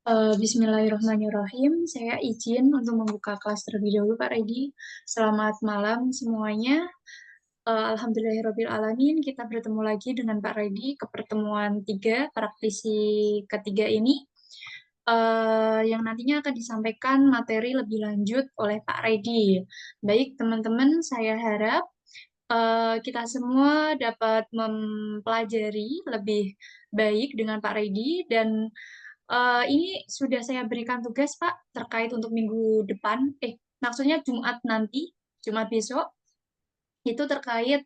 Bismillahirrahmanirrahim. Saya izin untuk membuka kelas terlebih dahulu, Pak Redi. Selamat malam semuanya. Alhamdulillahirrahmanirrahim. Kita bertemu lagi dengan Pak Redi ke pertemuan 3, praktisi ketiga ini. Yang nantinya akan disampaikan materi lebih lanjut oleh Pak Redi. Baik, teman-teman, saya harap kita semua dapat mempelajari lebih baik dengan Pak Redi dan ini sudah saya berikan tugas, Pak, terkait untuk minggu depan. Maksudnya Jumat nanti, Jumat besok, itu terkait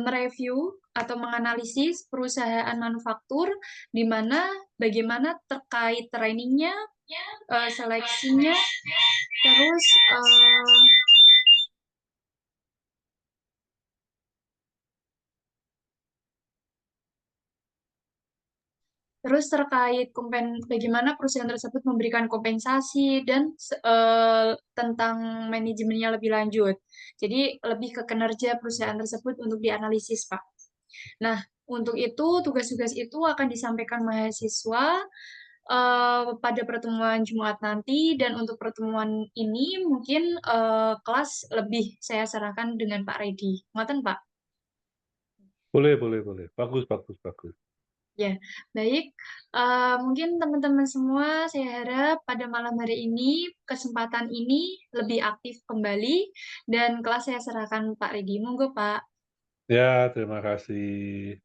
mereview atau menganalisis perusahaan manufaktur, di mana bagaimana terkait trainingnya, seleksinya, terus terkait bagaimana perusahaan tersebut memberikan kompensasi dan tentang manajemennya lebih lanjut. Jadi lebih ke kinerja perusahaan tersebut untuk dianalisis, Pak. Nah, untuk itu tugas-tugas itu akan disampaikan mahasiswa pada pertemuan Jumat nanti dan untuk pertemuan ini mungkin kelas lebih saya serahkan dengan Pak Redi. Ngoten, Pak? Boleh, boleh, boleh. Bagus, bagus, bagus. Ya, baik. Mungkin teman-teman semua, saya harap pada malam hari ini, kesempatan ini lebih aktif kembali, dan kelas saya serahkan Pak Redi. Monggo, Pak. Ya, terima kasih.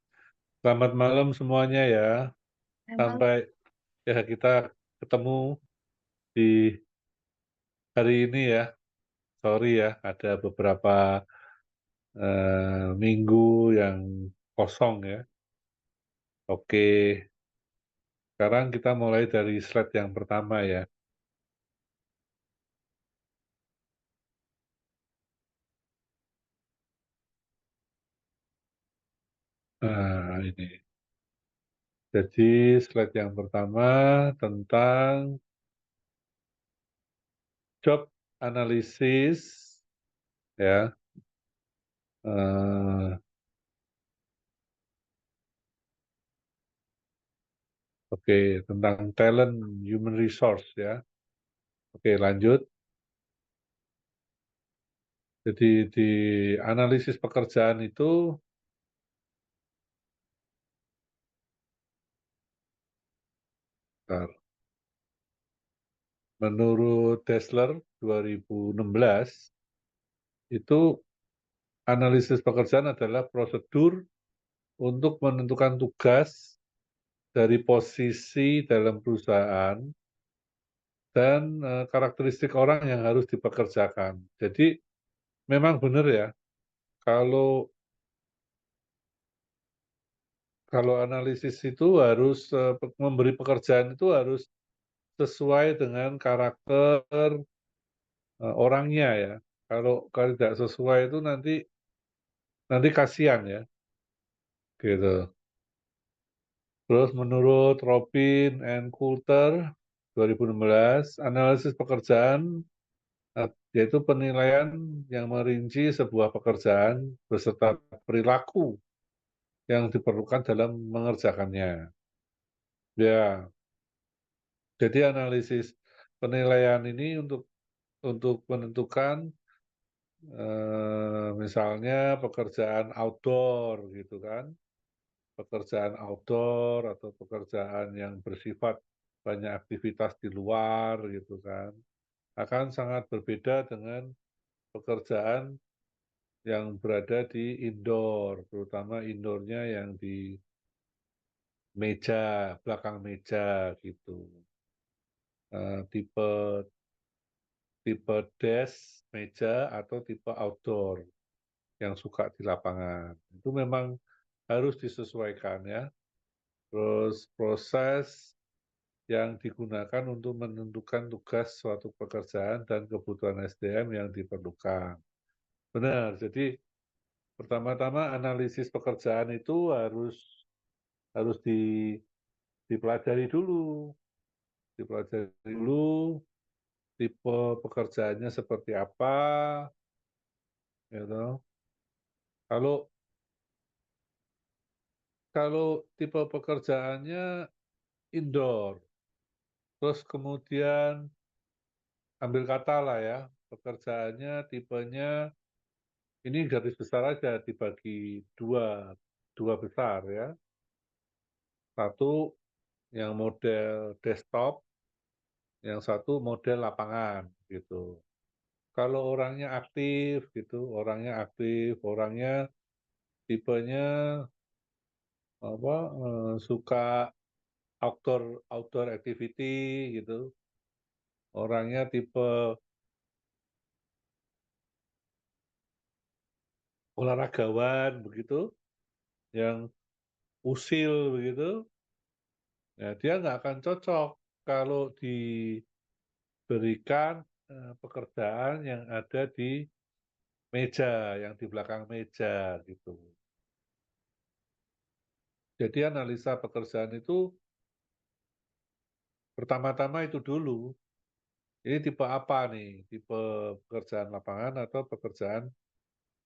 Selamat malam semuanya ya. Emang, Sampai ya kita ketemu di hari ini ya. Sorry ya, ada beberapa minggu yang kosong ya. Oke, sekarang kita mulai dari slide yang pertama ya. Nah, ini. Jadi slide yang pertama tentang job analysis ya. Eh, Oke, tentang talent human resource ya. Oke, lanjut. Jadi di analisis pekerjaan itu bentar, menurut Dassler 2016 itu analisis pekerjaan adalah prosedur untuk menentukan tugas dari posisi dalam perusahaan dan karakteristik orang yang harus dipekerjakan. Jadi memang benar ya, kalau kalau analisis itu harus memberi pekerjaan itu harus sesuai dengan karakter orangnya ya. Kalau tidak sesuai itu nanti kasihan ya, gitu. Terus menurut Robin and Coulter 2016, analisis pekerjaan yaitu penilaian yang merinci sebuah pekerjaan beserta perilaku yang diperlukan dalam mengerjakannya. Ya, jadi analisis penilaian ini untuk menentukan misalnya pekerjaan outdoor gitu kan, pekerjaan outdoor atau pekerjaan yang bersifat banyak aktivitas di luar gitu kan, akan sangat berbeda dengan pekerjaan yang berada di indoor, terutama indoornya yang di meja, belakang meja gitu. Tipe tipe desk, meja atau tipe outdoor yang suka di lapangan. Itu memang harus disesuaikan ya. Terus proses yang digunakan untuk menentukan tugas suatu pekerjaan dan kebutuhan SDM yang diperlukan. Benar, jadi pertama-tama analisis pekerjaan itu harus dipelajari dulu, tipe pekerjaannya seperti apa, gitu. Kalau kalau tipe pekerjaannya indoor, Terus kemudian ambil kata lah ya, pekerjaannya tipenya ini garis besar aja dibagi dua, dua besar ya. Satu yang model desktop, yang satu model lapangan gitu. Kalau orangnya aktif, orangnya tipenya apa suka outdoor outdoor activity gitu. Orangnya tipe olahragawan begitu, yang usil begitu, ya dia nggak akan cocok kalau diberikan pekerjaan yang ada di meja, yang di belakang meja gitu. Jadi analisa pekerjaan itu pertama-tama itu dulu. Ini tipe apa nih? Tipe pekerjaan lapangan atau pekerjaan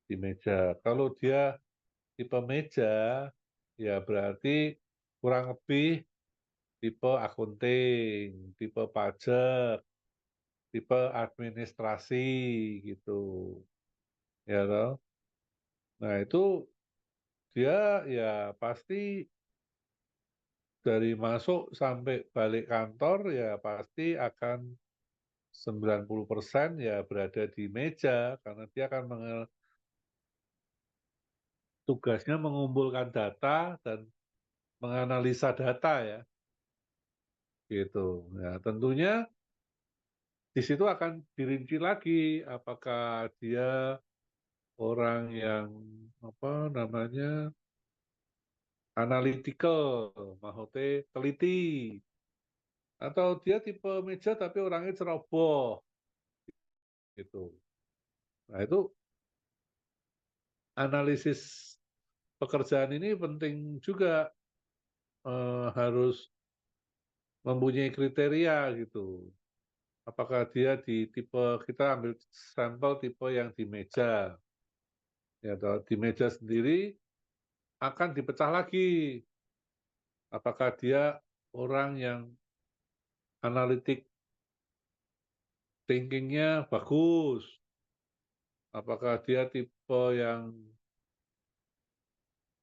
di meja? Kalau dia tipe meja, ya berarti kurang lebih tipe akunting, tipe pajak, tipe administrasi gitu. Ya toh. Nah, itu dia ya pasti dari masuk sampai balik kantor ya pasti akan 90% ya berada di meja karena dia akan tugasnya mengumpulkan data dan menganalisa data ya gitu. Ya, tentunya di situ akan dirinci lagi apakah dia orang yang apa namanya analytical, maksudnya teliti, atau dia tipe meja tapi orangnya ceroboh gitu. Nah itu analisis pekerjaan ini penting juga harus mempunyai kriteria gitu. Apakah dia di tipe kita ambil sampel tipe yang di meja, ya toh. Di meja sendiri akan dipecah lagi. Apakah dia orang yang analitik thinkingnya bagus, apakah dia tipe yang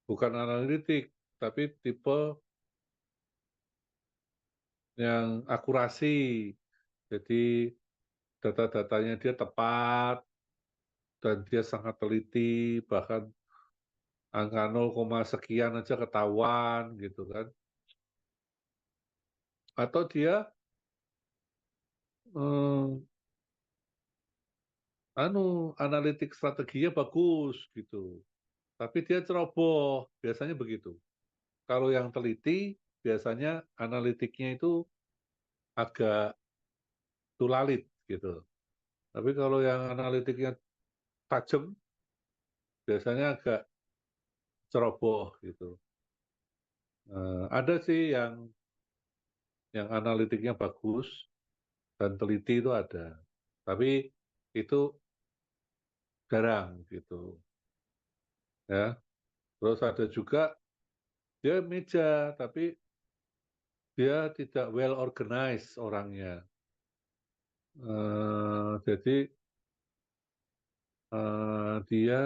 bukan analitik, tapi tipe yang akurasi. Jadi data-datanya dia tepat dan dia sangat teliti, bahkan angka 0, sekian aja ketahuan gitu kan. Atau dia eh, analitik strateginya bagus gitu. Tapi dia ceroboh, biasanya begitu. Kalau yang teliti biasanya analitiknya itu agak tulalit gitu. Tapi kalau yang analitiknya tajam, biasanya agak ceroboh gitu. Ada sih yang analitiknya bagus dan teliti itu ada, tapi itu jarang gitu ya. Terus ada juga dia meja, tapi dia tidak well organized orangnya. Jadi dia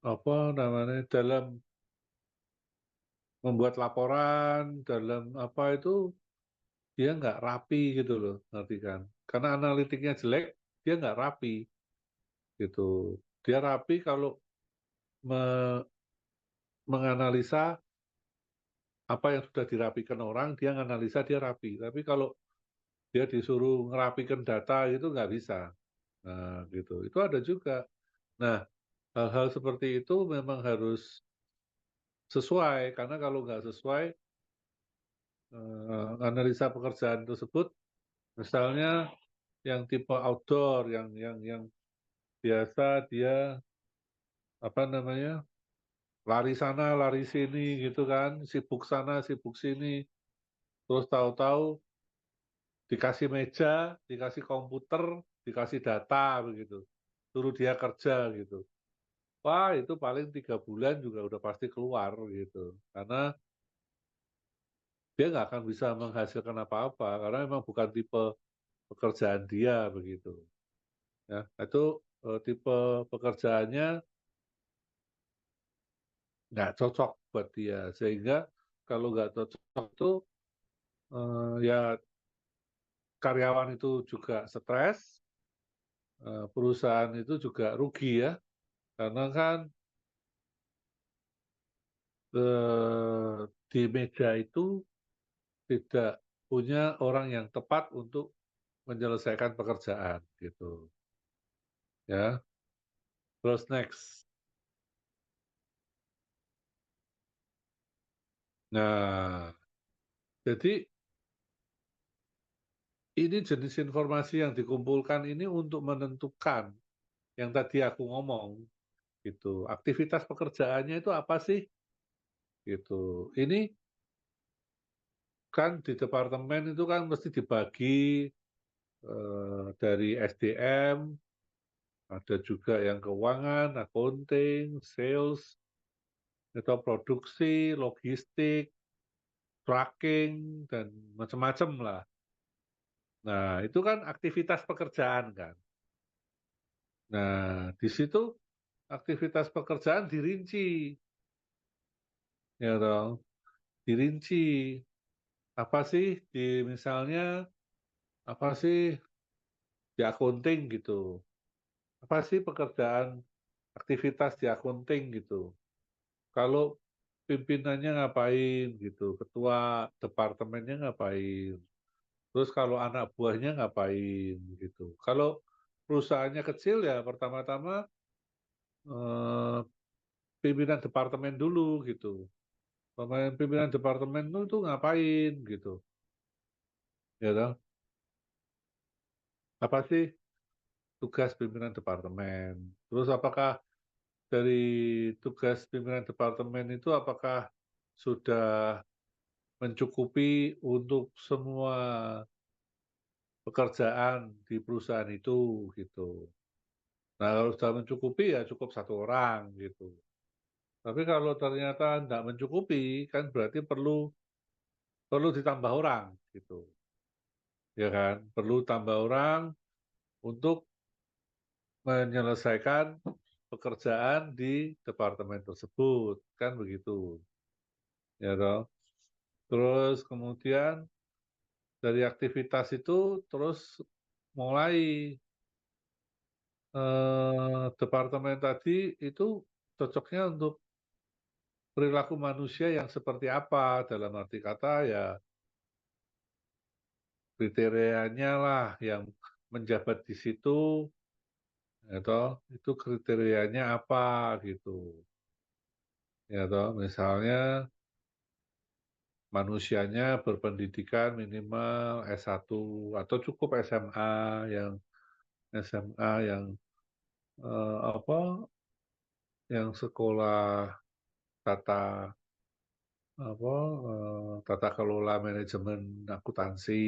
apa namanya dalam membuat laporan, dalam apa itu dia nggak rapi gitu loh, ngerti kan? Karena analitiknya jelek, dia nggak rapi gitu. Dia rapi kalau me- menganalisa apa yang sudah dirapikan orang, dia menganalisa dia rapi. Tapi kalau dia disuruh ngerapikan data itu nggak bisa. Nah, gitu. Itu ada juga. Nah, hal-hal seperti itu memang harus sesuai, karena kalau nggak sesuai, analisa pekerjaan tersebut, misalnya yang tipe outdoor, yang biasa dia apa namanya lari sana lari sini gitu kan, sibuk sana sibuk sini, terus tahu-tahu dikasih meja, dikasih komputer, dikasih data begitu, suruh dia kerja gitu. Wah itu paling 3 bulan juga udah pasti keluar gitu, karena dia nggak akan bisa menghasilkan apa-apa karena memang bukan tipe pekerjaan dia begitu. Ya, itu tipe pekerjaannya nggak cocok buat dia sehingga kalau nggak cocok itu ya karyawan itu juga stres, perusahaan itu juga rugi ya karena kan di meja itu tidak punya orang yang tepat untuk menyelesaikan pekerjaan gitu ya. Terus next. Nah, jadi ini jenis informasi yang dikumpulkan ini untuk menentukan yang tadi aku ngomong gitu. Aktivitas pekerjaannya itu apa sih? Gitu. Ini kan di departemen itu kan mesti dibagi dari SDM, ada juga yang keuangan, accounting, sales, atau produksi, logistik, tracking, dan macam-macam lah. Nah, itu kan aktivitas pekerjaan kan. Nah, di situ aktivitas pekerjaan dirinci, ya dong, dirinci. Apa sih di misalnya apa sih di accounting gitu? Apa sih pekerjaan aktivitas di accounting gitu? Kalau pimpinannya ngapain gitu, ketua departemennya ngapain, terus kalau anak buahnya ngapain gitu. Kalau perusahaannya kecil ya pertama-tama eh, pimpinan departemen dulu gitu. Pimpinan departemen itu ngapain gitu, ya toh? Apa sih tugas pimpinan departemen? Terus apakah dari tugas pimpinan departemen itu apakah sudah mencukupi untuk semua pekerjaan di perusahaan itu gitu. Nah, kalau sudah mencukupi ya cukup satu orang gitu. Tapi kalau ternyata tidak mencukupi, kan berarti perlu perlu ditambah orang gitu, ya kan? Perlu tambah orang untuk menyelesaikan pekerjaan di departemen tersebut, kan begitu, ya toh. Terus kemudian dari aktivitas itu terus mulai departemen tadi itu cocoknya untuk perilaku manusia yang seperti apa dalam arti kata ya kriterianya lah yang menjabat di situ ya toh itu kriterianya apa gitu ya toh misalnya manusianya berpendidikan minimal S1 atau cukup SMA yang apa yang sekolah tata apa tata kelola manajemen akuntansi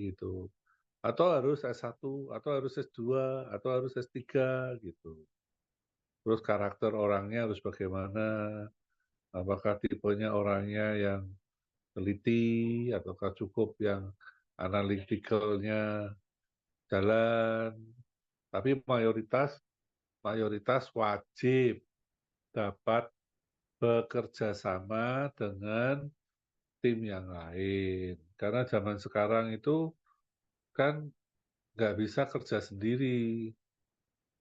gitu atau harus S1 atau harus S2 atau harus S3 gitu. Terus karakter orangnya harus bagaimana? Apakah tipenya orangnya yang teliti ataukah cukup yang analitikalnya jalan? Tapi mayoritas mayoritas wajib dapat bekerja sama dengan tim yang lain. Karena zaman sekarang itu kan nggak bisa kerja sendiri,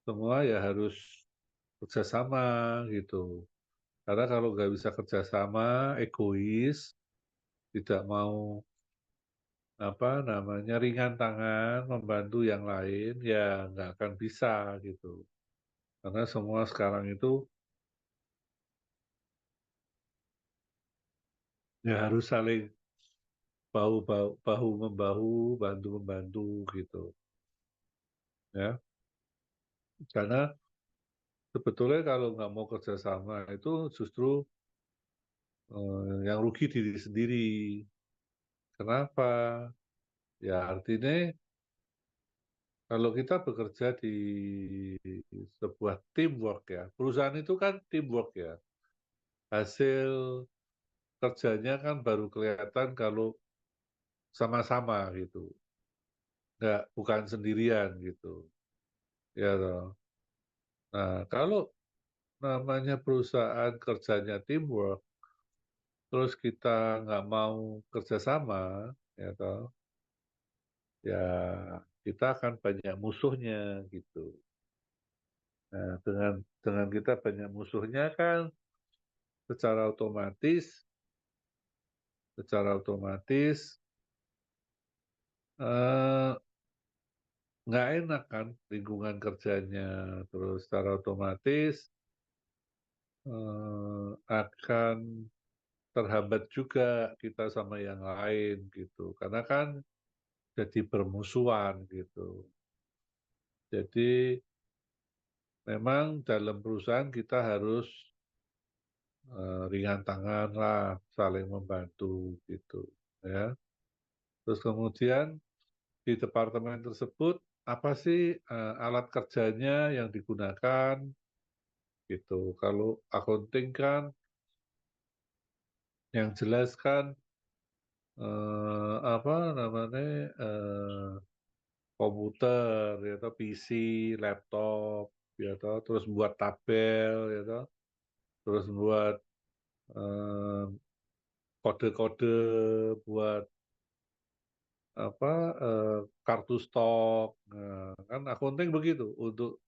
semua ya harus kerjasama gitu. Karena kalau nggak bisa kerjasama, egois, tidak mau apa namanya ringan tangan membantu yang lain, ya nggak akan bisa gitu. Karena semua sekarang itu ya harus saling bahu membahu, bantu membantu gitu, ya. Karena sebetulnya kalau nggak mau kerjasama itu justru yang rugi diri sendiri. Kenapa? Ya artinya kalau kita bekerja di sebuah teamwork ya, perusahaan itu kan teamwork ya. Hasil kerjanya kan baru kelihatan kalau sama-sama gitu, bukan sendirian gitu, ya toh. Nah, kalau namanya perusahaan kerjanya teamwork, terus kita nggak mau kerjasama, ya toh, ya kita akan banyak musuhnya gitu. Nah, dengan kita banyak musuhnya kan secara otomatis secara otomatis eh, nggak enak kan lingkungan kerjanya, terus secara otomatis akan terhambat juga kita sama yang lain gitu, karena kan jadi bermusuhan gitu. Jadi memang dalam perusahaan kita harus ringan tangan lah, saling membantu gitu, ya. Terus kemudian di departemen tersebut apa sih alat kerjanya yang digunakan gitu. Kalau accounting kan yang jelas kan apa namanya komputer ya toh, PC, laptop ya toh, terus buat tabel ya toh, terus buat eh, kode-kode buat apa kartu stok. Nah, kan accounting begitu untuk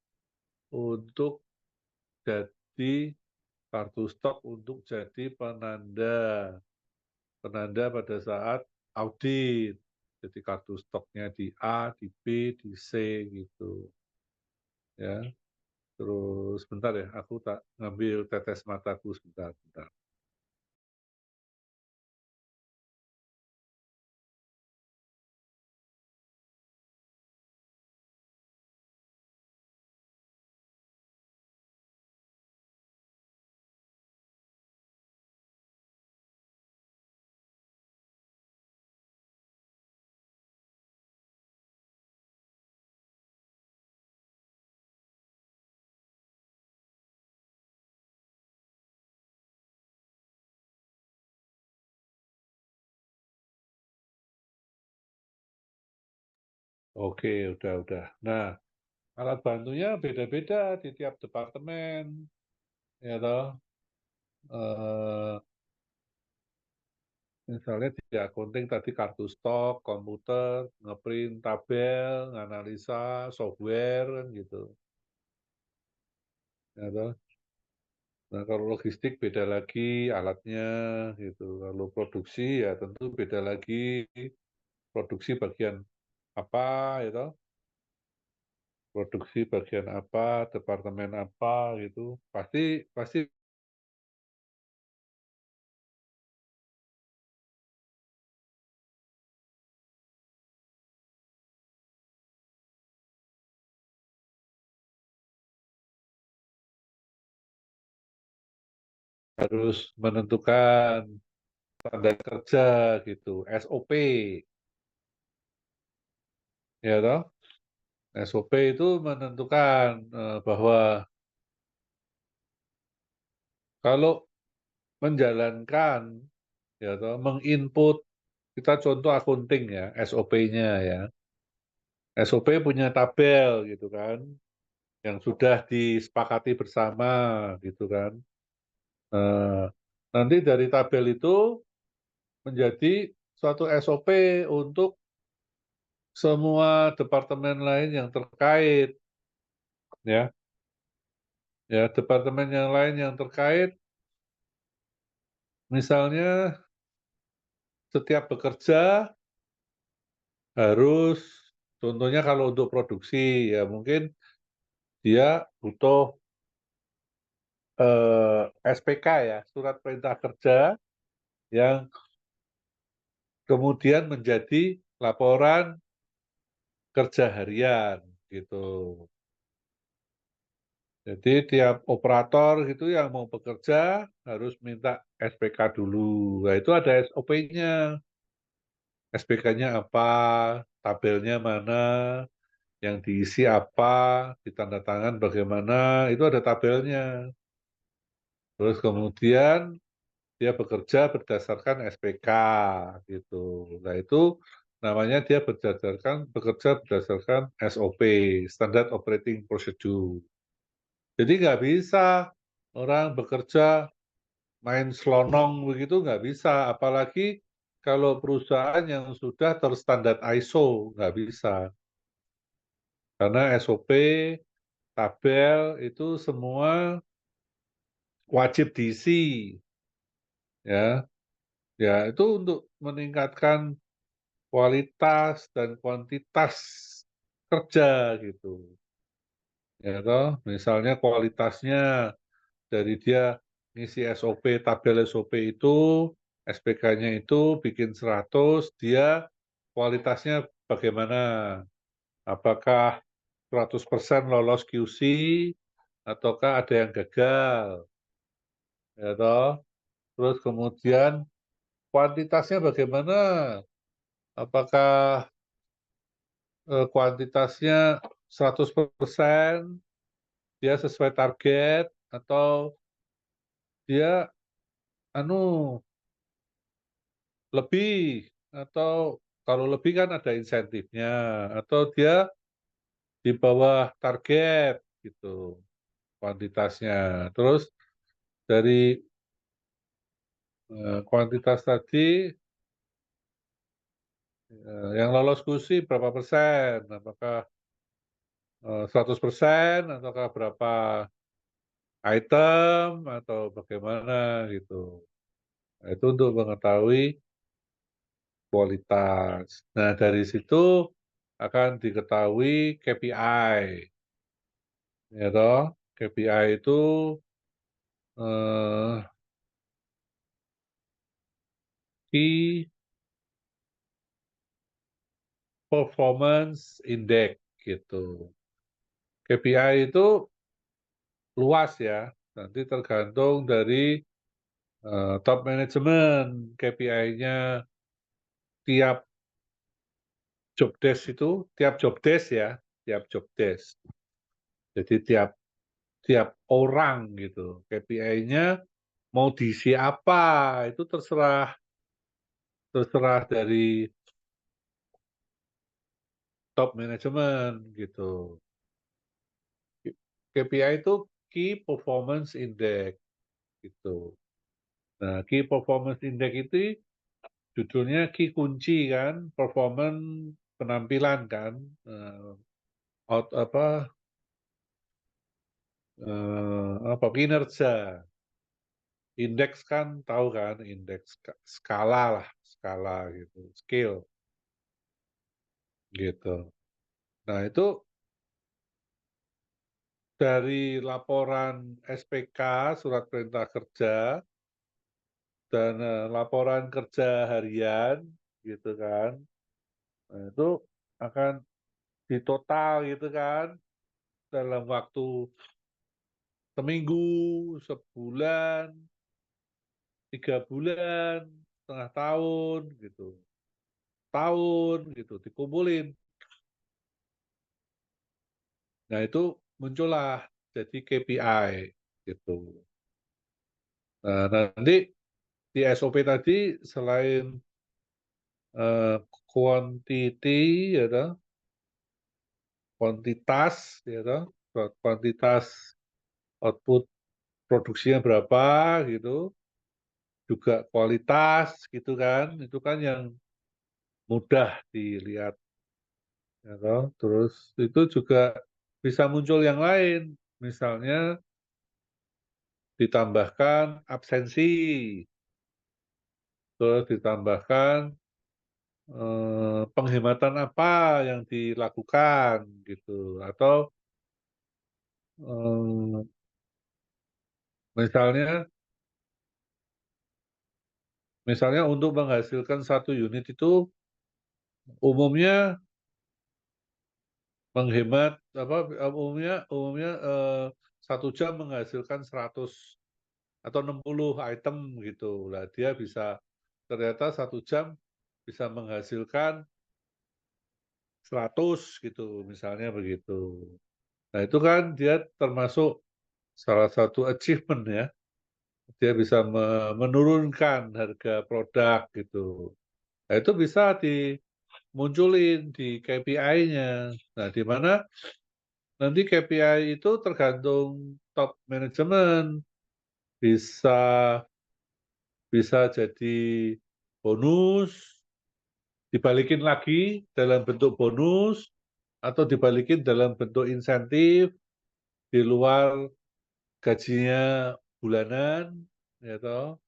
jadi kartu stok untuk jadi penanda penanda pada saat audit. Jadi kartu stoknya di A, di B, di C gitu ya. Terus bentar ya, aku tak ngambil tetes mataku sebentar, bentar. Oke, udah. Nah, alat bantunya beda-beda di tiap departemen, ya toh. Eh, misalnya di accounting tadi kartu stok, komputer, ngeprint tabel, nganalisa, software, kan gitu. Ya toh. Nah, kalau logistik beda lagi alatnya gitu. Kalau produksi ya tentu beda lagi. Produksi bagian apa ya toh? Produksi bagian apa, departemen apa gitu. Pasti pasti harus menentukan standar kerja gitu, SOP, ya toh. SOP itu menentukan bahwa kalau menjalankan, ya toh, menginput, kita contoh akunting ya, SOP-nya ya. SOP punya tabel gitu kan, yang sudah disepakati bersama gitu kan. Nah, nanti dari tabel itu menjadi suatu SOP untuk semua departemen lain yang terkait, ya. Ya, departemen yang lain yang terkait, misalnya setiap bekerja harus, contohnya kalau untuk produksi, ya mungkin dia butuh SPK ya, surat perintah kerja, yang kemudian menjadi laporan kerja harian, gitu. Jadi tiap operator gitu yang mau bekerja harus minta SPK dulu. Nah, itu ada SOP-nya. SPK-nya apa, tabelnya mana, yang diisi apa, ditanda tangan bagaimana, itu ada tabelnya. Terus kemudian dia bekerja berdasarkan SPK gitu. Nah itu namanya dia bekerja berdasarkan SOP, Standard Operating Procedure. Jadi nggak bisa orang bekerja main selonong begitu nggak bisa, apalagi kalau perusahaan yang sudah terstandar ISO, nggak bisa. Karena SOP, tabel, itu semua wajib diisi, ya. Ya, itu untuk meningkatkan kualitas dan kuantitas kerja gitu. Ya toh, misalnya kualitasnya dari dia ngisi SOP, tabel SOP itu, SPK-nya itu bikin 100, dia kualitasnya bagaimana? Apakah 100% lolos QC ataukah ada yang gagal? Ya toh? Terus kemudian kuantitasnya bagaimana? Apakah kuantitasnya 100% dia sesuai target atau dia anu lebih, atau kalau lebih kan ada insentifnya, atau dia di bawah target gitu kuantitasnya. Terus dari kuantitas tadi, yang lolos QC berapa persen? Apakah 100% ataukah berapa item atau bagaimana gitu. Nah, itu untuk mengetahui kualitas. Nah, dari situ akan diketahui KPI, ya toh. KPI itu eh, Key Performance Index gitu. KPI itu luas ya, nanti tergantung dari top management. KPI-nya tiap job desk itu, tiap job desk ya, tiap job desk. Jadi tiap tiap orang gitu, KPI-nya mau diisi apa, itu terserah terserah dari top management gitu. KPI itu Key Performance Index gitu. Nah, Key Performance Index itu judulnya key kunci kan, performance penampilan kan, out apa kinerja. Indeks kan tahu kan, indeks skala lah, skala gitu, skill gitu. Nah, itu dari laporan SPK, surat perintah kerja, dan laporan kerja harian, gitu kan. Nah, itu akan ditotal gitu kan, dalam waktu seminggu, sebulan, 3 bulan, setengah tahun, gitu. Tahun, gitu, dikumpulin. Nah, itu muncullah jadi KPI, gitu. Nah, nanti di SOP tadi selain quantity, ya toh, kuantitas, ya toh, kuantitas output produksinya berapa gitu, juga kualitas gitu kan, itu kan yang mudah dilihat, ya toh. Terus itu juga bisa muncul yang lain, misalnya ditambahkan absensi, terus ditambahkan penghematan apa yang dilakukan gitu, atau eh, misalnya misalnya untuk menghasilkan 1 unit itu umumnya menghemat apa, umumnya umumnya 1 jam menghasilkan 100 atau 60 item gitu. Lah dia bisa ternyata 1 jam bisa menghasilkan 100 gitu, misalnya begitu. Nah, itu kan dia termasuk salah satu achievement ya, dia bisa menurunkan harga produk gitu. Nah, itu bisa dimunculin di KPI-nya. Nah, di mana nanti KPI itu tergantung top manajemen, bisa bisa jadi bonus, dibalikin lagi dalam bentuk bonus, atau dibalikin dalam bentuk insentif di luar gajinya bulanan, ya toh.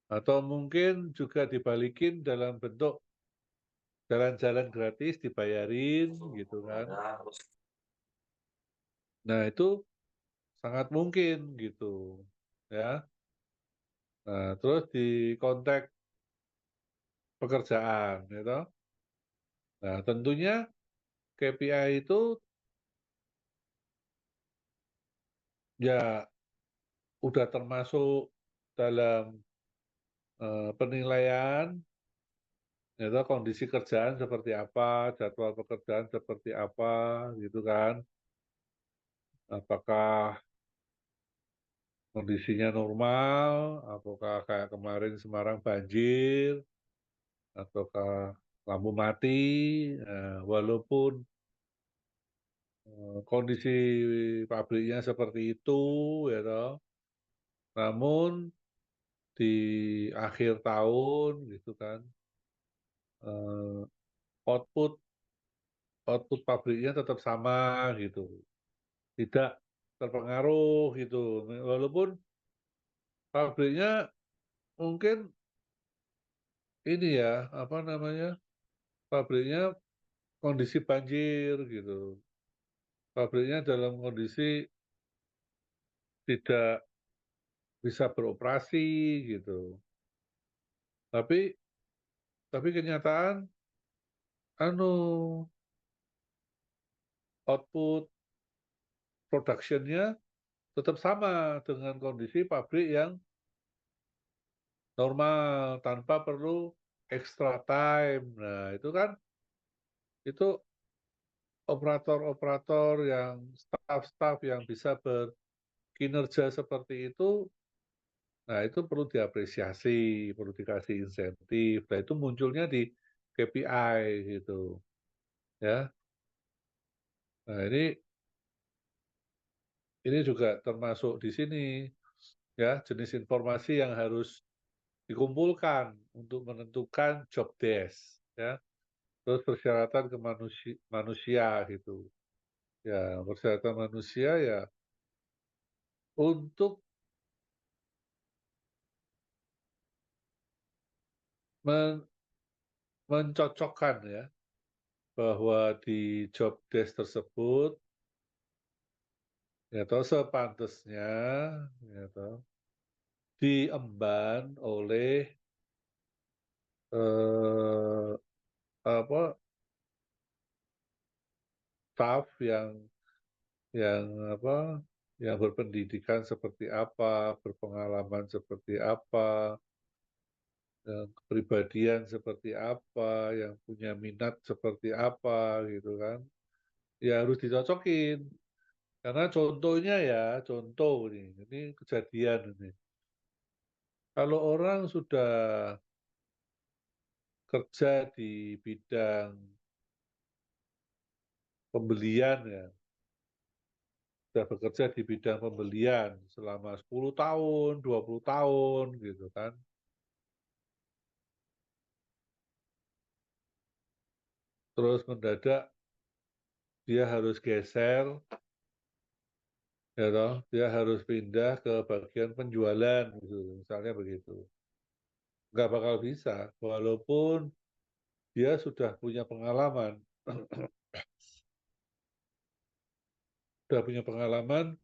Atau mungkin juga dibalikin dalam bentuk jalan-jalan gratis dibayarin gitu kan. Nah, itu sangat mungkin gitu ya. Nah, terus di konteks pekerjaan gitu. Nah, tentunya KPI itu ya udah termasuk dalam penilaian gitu, kondisi kerjaan seperti apa, jadwal pekerjaan seperti apa gitu kan. Apakah kondisinya normal, apakah kayak kemarin Semarang banjir, ataukah lampu mati, walaupun kondisi pabriknya seperti itu, ya toh, namun di akhir tahun gitu kan, eee, output output pabriknya tetap sama gitu, tidak terpengaruh gitu. Walaupun pabriknya mungkin ini ya, apa namanya, pabriknya kondisi banjir gitu, pabriknya dalam kondisi tidak bisa beroperasi gitu. Tapi kenyataan anu, output production-nya tetap sama dengan kondisi pabrik yang normal, tanpa perlu extra time. Nah, itu kan, itu operator-operator yang staf-staf yang bisa berkinerja seperti itu, nah itu perlu diapresiasi, perlu dikasih insentif. Nah, itu munculnya di KPI gitu, ya. Nah, ini juga termasuk di sini, ya, jenis informasi yang harus dikumpulkan untuk menentukan job desk, ya. Terus persyaratan ke manusia gitu. Ya, persyaratan manusia ya untuk men mencocokkan ya, bahwa di job desk tersebut, ya toh sepantasnya, ya toh, diemban oleh, eee, apa, staf yang apa, yang berpendidikan seperti apa, berpengalaman seperti apa, yang kepribadian seperti apa, yang punya minat seperti apa, gitu kan. Ya harus dicocokin. Karena contohnya ya, contoh nih, ini kejadian ini. Kalau orang sudah kerja di bidang pembelian ya, sudah bekerja di bidang pembelian selama 10 tahun, 20 tahun gitu kan. Terus mendadak dia harus geser, ya toh, dia harus pindah ke bagian penjualan gitu, misalnya begitu. Nggak bakal bisa, walaupun dia sudah punya pengalaman, sudah punya pengalaman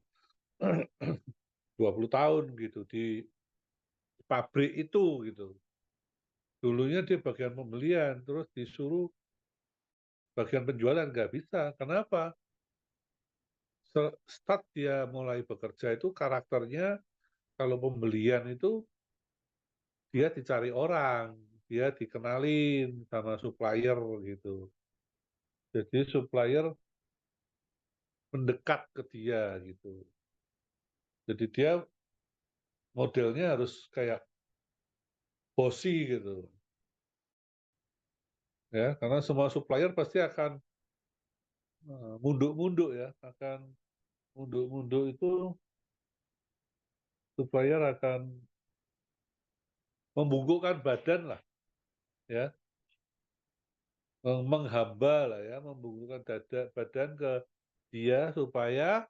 20 tahun gitu di pabrik itu gitu. Dulunya dia bagian pembelian, terus disuruh bagian penjualan, nggak bisa. Kenapa? Start dia mulai bekerja itu karakternya, kalau pembelian itu dia dicari orang, dia dikenalin sama supplier gitu. Jadi supplier mendekat ke dia gitu. Jadi dia modelnya harus kayak bossy gitu, ya, karena semua supplier pasti akan munduk-munduk ya, akan munduk-munduk itu supplier akan membungkukkan badan lah, ya, menghamba lah ya, membungkukkan badan ke dia supaya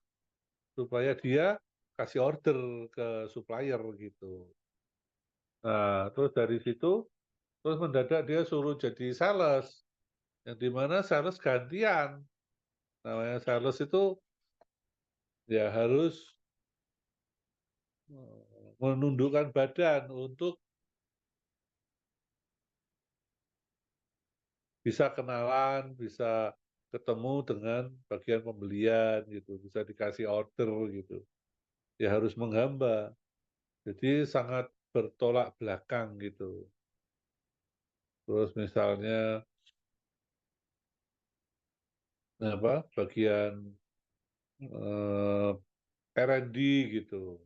supaya dia kasih order ke supplier gitu. Nah, terus dari situ, terus mendadak dia suruh jadi sales, yang dimana sales gantian. Namanya sales itu ya harus menundukkan badan untuk bisa kenalan, bisa ketemu dengan bagian pembelian gitu, bisa dikasih order gitu. Ya harus menghamba. Jadi sangat bertolak belakang gitu. Terus misalnya apa bagian R&D gitu,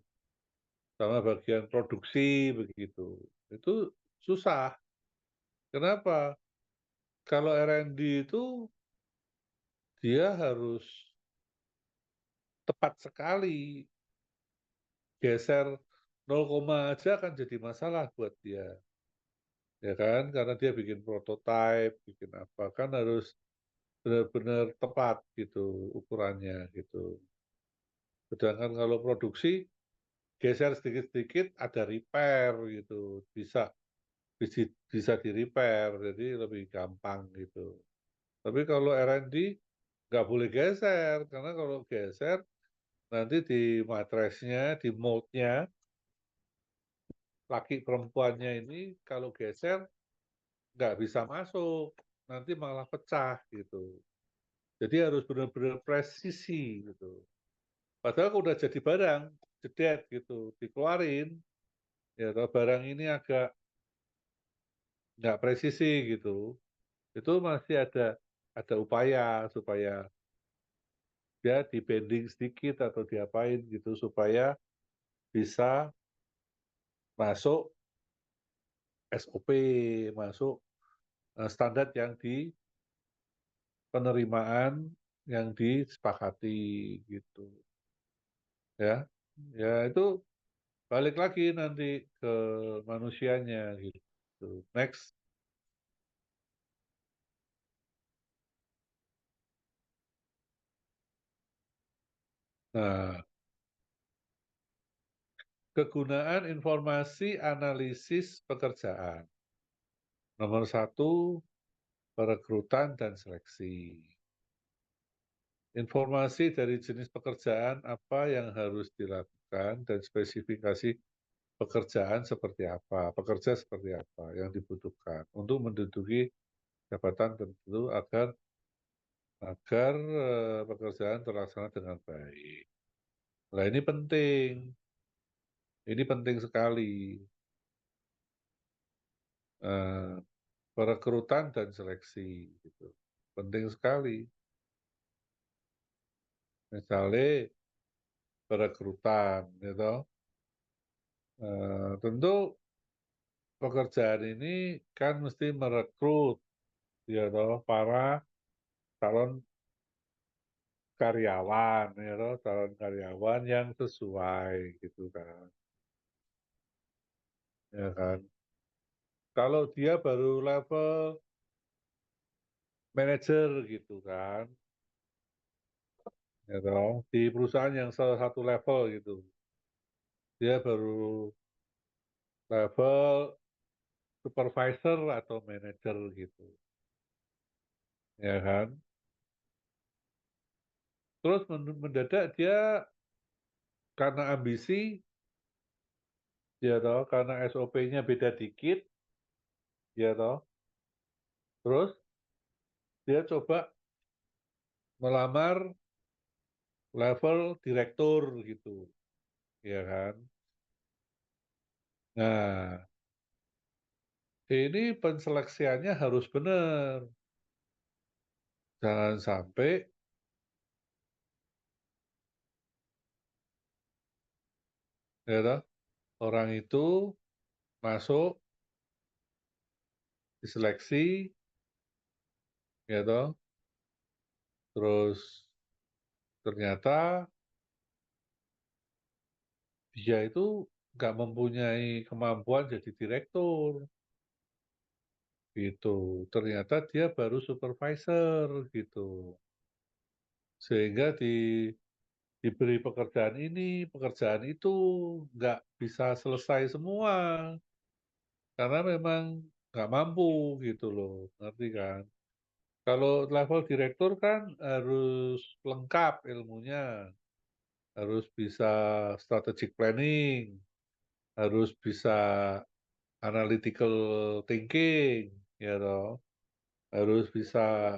sama bagian produksi begitu. Itu susah. Kenapa? Kalau R&D itu dia harus tepat sekali, geser 0, aja kan jadi masalah buat dia, ya kan? Karena dia bikin prototype, bikin apa, kan harus benar-benar tepat gitu ukurannya gitu. Sedangkan kalau produksi geser sedikit-sedikit ada repair gitu, bisa di repair, jadi lebih gampang gitu. Tapi kalau R&D nggak boleh geser, karena kalau geser nanti di matresnya, di moldnya, laki perempuannya ini kalau geser nggak bisa masuk, nanti malah pecah gitu. Jadi harus benar-benar presisi gitu. Padahal kalau udah jadi barang, jedet gitu, dikeluarin, ya kalau barang ini agak nggak presisi gitu, itu masih ada upaya supaya dia di bending sedikit atau diapain gitu supaya bisa masuk SOP, masuk standar yang di penerimaan yang disepakati gitu ya. Ya itu balik lagi nanti ke manusianya gitu. Next. Nah, kegunaan informasi analisis pekerjaan. Nomor satu, perekrutan dan seleksi. Informasi dari jenis pekerjaan apa yang harus dilakukan dan spesifikasi pekerjaan seperti apa, pekerja seperti apa yang dibutuhkan untuk menduduki jabatan tentu agar agar pekerjaan terlaksana dengan baik. Nah ini penting sekali. Eh, Perekrutan dan seleksi gitu. Penting sekali. Misalnya perekrutan gitu. Tentu pekerjaan ini kan mesti merekrut ya toh para calon karyawan ya toh, calon karyawan yang sesuai gitu kan. Ya kan. Kalau dia baru level manajer gitu kan, ya toh, di perusahaan yang salah satu level gitu. Dia baru level supervisor atau manajer gitu, ya kan. Terus mendadak dia karena ambisi, ya toh, karena SOP-nya beda dikit, ya toh. Terus dia coba melamar level direktur gitu, ya kan. Nah, ini penseleksiannya harus benar. Jangan sampai, ya toh, orang itu masuk, diseleksi, ya toh, terus ternyata dia itu nggak mempunyai kemampuan jadi direktur, gitu. Ternyata dia baru supervisor, gitu. Sehingga diberi pekerjaan ini, pekerjaan itu, nggak bisa selesai semua, karena memang nggak mampu, gitu loh, ngerti kan? Kalau level direktur kan harus lengkap ilmunya, harus bisa strategic planning, harus bisa analytical thinking, ya toh, harus bisa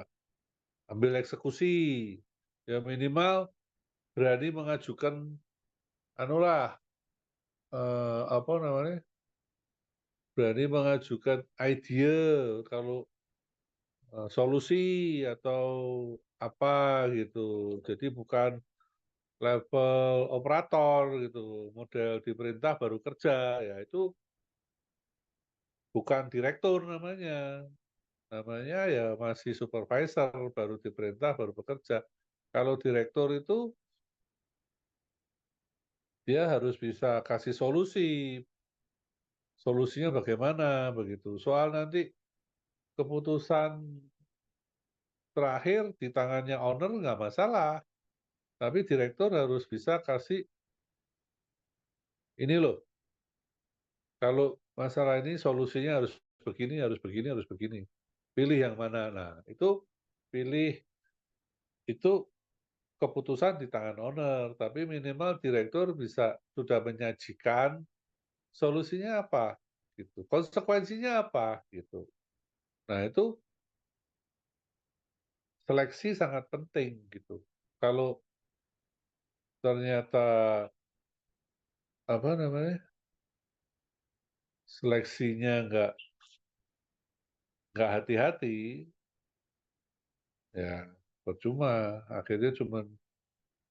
ambil eksekusi, ya minimal berani mengajukan anulah, apa namanya, berani mengajukan ide kalau solusi atau apa gitu. Jadi bukan level operator gitu, model di perintah baru kerja, ya itu bukan direktur namanya. Namanya ya masih supervisor, baru diperintah, baru bekerja. Kalau direktur itu dia harus bisa kasih solusi, solusinya bagaimana begitu. Soal nanti keputusan terakhir di tangannya owner nggak masalah, tapi direktur harus bisa kasih ini loh. Kalau masalah ini solusinya harus begini, harus begini, harus begini. Pilih yang mana? Nah, itu pilih itu keputusan di tangan owner, tapi minimal direktur bisa sudah menyajikan solusinya apa, gitu. Konsekuensinya apa, gitu. Nah, itu seleksi sangat penting, gitu. Kalau ternyata apa namanya seleksinya nggak hati-hati, ya percuma. Akhirnya cuma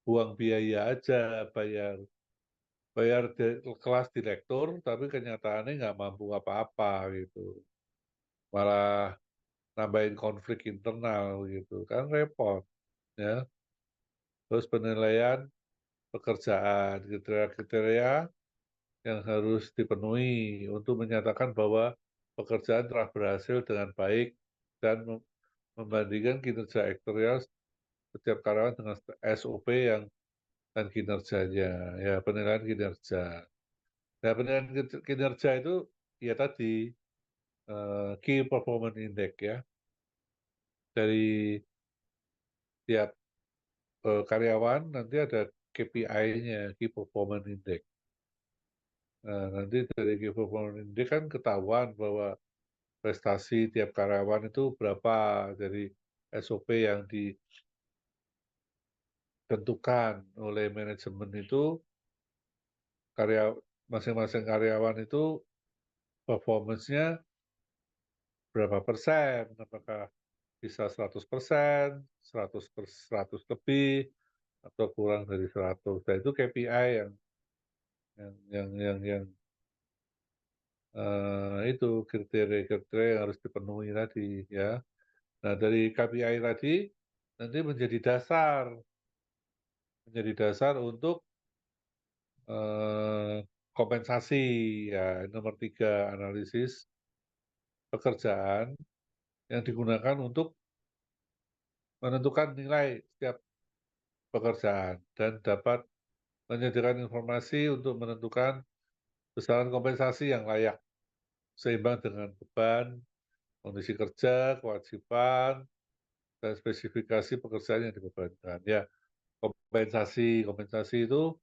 buang biaya aja, bayar bayar kelas direktur, tapi kenyataannya nggak mampu apa-apa gitu. Malah nambahin konflik internal gitu kan repot ya. Terus penilaian pekerjaan, kriteria-kriteria yang harus dipenuhi untuk menyatakan bahwa pekerjaan telah berhasil dengan baik dan membandingkan kinerja aktuarial setiap karyawan dengan SOP yang dan kinerjanya, ya penilaian kinerja. Nah, penilaian kinerja itu ya tadi Key Performance Index ya, dari tiap karyawan nanti ada KPI-nya, Key Performance Index. Nah, nanti dari Key Performance Index kan ketahuan bahwa prestasi tiap karyawan itu berapa dari SOP yang ditentukan oleh manajemen itu, karya masing-masing karyawan itu performance-nya berapa persen, apakah bisa 100%, 100 lebih, atau kurang dari 100. Nah, itu KPI yang itu kriteria-kriteria yang harus dipenuhi tadi ya. Nah, dari KPI tadi nanti menjadi dasar untuk eh, kompensasi ya. Nomor 3 analisis pekerjaan yang digunakan untuk menentukan nilai setiap pekerjaan dan dapat menyediakan informasi untuk menentukan besaran kompensasi yang layak seimbang dengan beban, kondisi kerja, kewajiban, dan spesifikasi pekerjaan yang dibebankan. Ya, kompensasi itu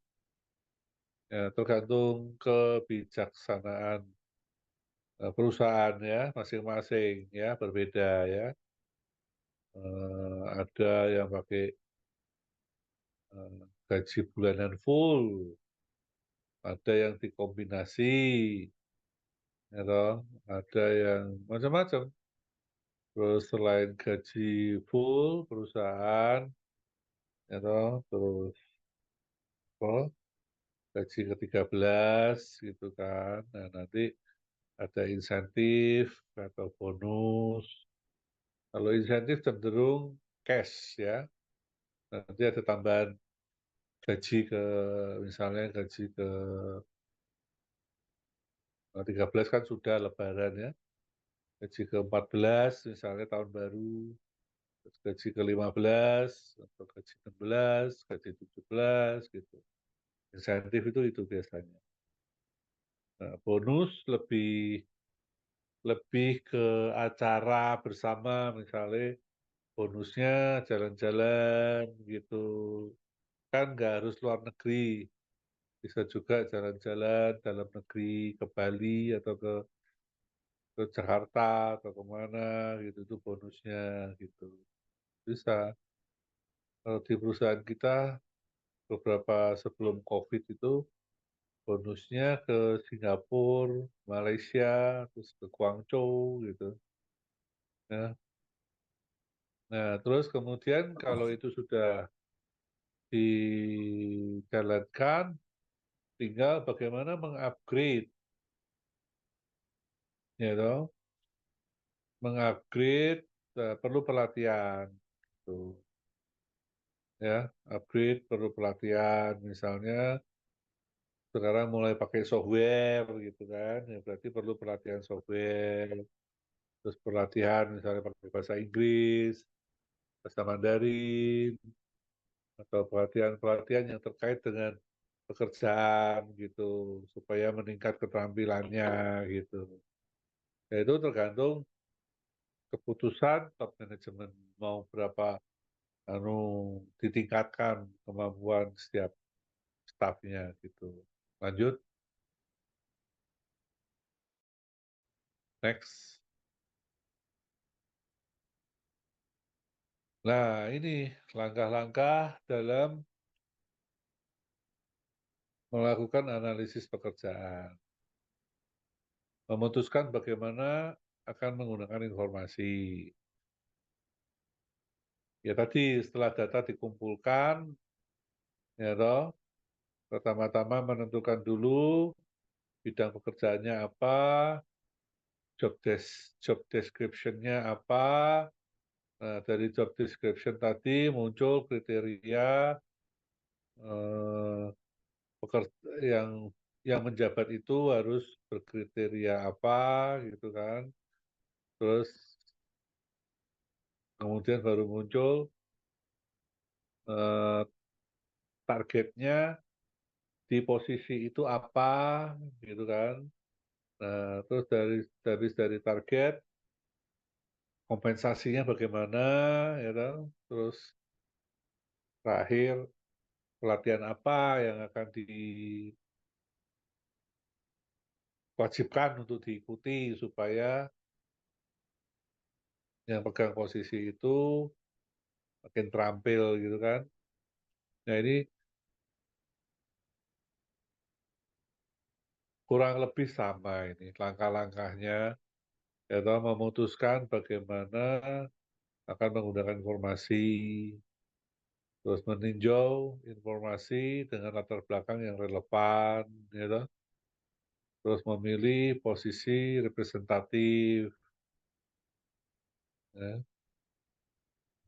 ya, tergantung kebijaksanaan perusahaan ya, masing-masing ya, berbeda ya. Ada yang pakai gaji bulanan full, ada yang dikombinasi, ya toh, ada yang macam-macam. Terus selain gaji full perusahaan, ya toh, terus apa? gaji ke-13 gitu kan. Nah, nanti ada insentif atau bonus. Kalau insentif cenderung cash ya. Nanti ada tambahan gaji ke misalnya gaji ke 13 kan sudah lebaran ya. Gaji ke-14 misalnya tahun baru, terus gaji ke-15 atau gaji 16, gaji 17 gitu. Insentif itu biasanya. Nah, bonus lebih ke acara bersama, misalnya bonusnya jalan-jalan gitu. Kan nggak harus luar negeri, bisa juga jalan-jalan dalam negeri ke Bali atau ke Jakarta atau kemana gitu, itu bonusnya gitu. Bisa. Kalau di perusahaan kita beberapa sebelum COVID itu bonusnya ke Singapura, Malaysia, terus ke Guangzhou gitu. Nah, nah, terus kemudian kalau itu sudah dijalankan, tinggal bagaimana mengupgrade, ya toh, mengupgrade perlu pelatihan, gitu. Ya, upgrade perlu pelatihan, misalnya sekarang mulai pakai software gitu kan, ya berarti perlu pelatihan software, terus pelatihan misalnya pakai bahasa Inggris, bahasa Mandarin, atau pelatihan-pelatihan yang terkait dengan pekerjaan gitu, supaya meningkat keterampilannya gitu. Ya itu tergantung keputusan top manajemen mau berapa anu ditingkatkan kemampuan setiap stafnya gitu. Lanjut, next. Nah, ini langkah-langkah dalam melakukan analisis pekerjaan. Memutuskan bagaimana akan menggunakan informasi. Ya tadi setelah data dikumpulkan, ya toh, pertama-tama menentukan dulu bidang pekerjaannya apa, job description-nya apa. Nah, dari job description tadi muncul kriteria eh, yang menjabat itu harus berkriteria apa gitu kan. Terus kemudian baru muncul eh, targetnya di posisi itu apa gitu kan. Nah, terus dari target kompensasinya bagaimana ya kan. Terus terakhir pelatihan apa yang akan diwajibkan untuk diikuti supaya yang pegang posisi itu makin terampil gitu kan. Nah ini kurang lebih sama ini langkah-langkahnya, yaitu memutuskan bagaimana akan menggunakan informasi, terus meninjau informasi dengan latar belakang yang relevan, gitu. Terus memilih posisi representatif, ya.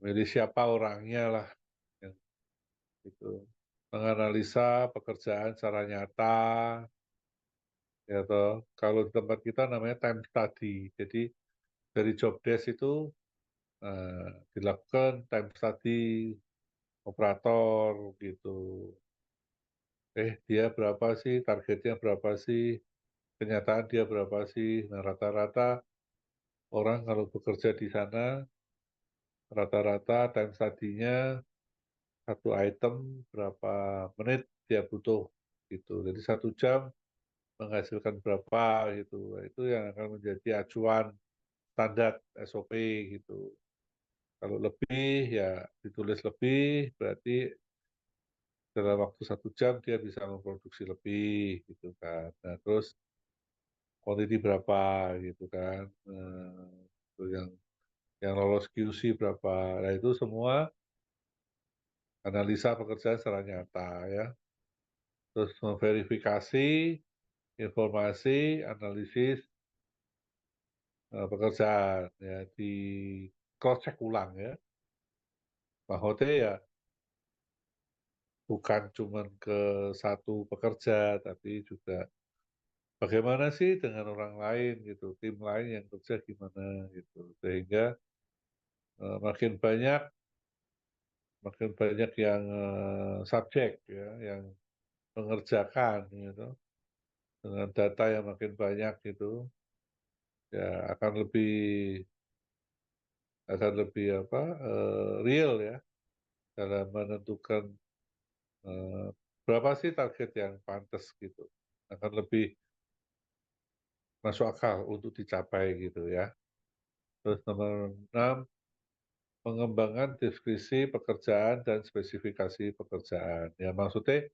Memilih siapa orangnya lah, yang itu. Menganalisa pekerjaan secara nyata, ya toh. Kalau di tempat kita namanya time study. Jadi dari job desk itu dilakukan time study operator gitu. Dia berapa sih, targetnya berapa sih, kenyataan dia berapa sih. Nah, rata-rata orang kalau bekerja di sana, rata-rata time study-nya satu item berapa menit dia butuh gitu. Jadi 1 jam menghasilkan berapa gitu. Nah, itu yang akan menjadi acuan standar SOP gitu. Kalau lebih ya ditulis lebih, berarti dalam waktu 1 jam dia bisa memproduksi lebih gitu kan. Nah terus quantity berapa gitu kan. Terus yang lolos QC berapa. Nah itu semua analisa pekerjaan secara nyata ya. terus memverifikasi informasi, analisis pekerjaan, ya di cross check ulang ya. Maksudnya ya bukan cuma ke satu pekerja, tapi juga bagaimana sih dengan orang lain gitu, tim lain yang kerja gimana gitu, sehingga makin banyak yang subjek ya, yang mengerjakan gitu, dengan data yang makin banyak gitu, ya akan lebih apa real ya dalam menentukan eh, berapa sih target yang pantas gitu, akan lebih masuk akal untuk dicapai gitu ya. Terus nomor 6, pengembangan deskripsi pekerjaan dan spesifikasi pekerjaan. Ya maksudnya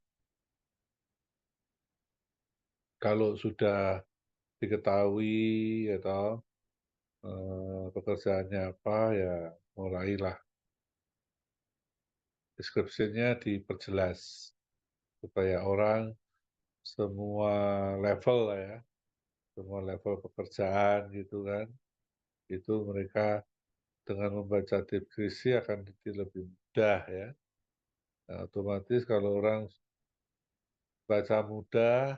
kalau sudah diketahui atau pekerjaannya apa ya mulailah deskripsinya diperjelas supaya orang semua level lah ya, semua level pekerjaan gitu kan, itu mereka dengan membaca deskripsi akan jadi lebih mudah ya. Nah, otomatis kalau orang baca mudah,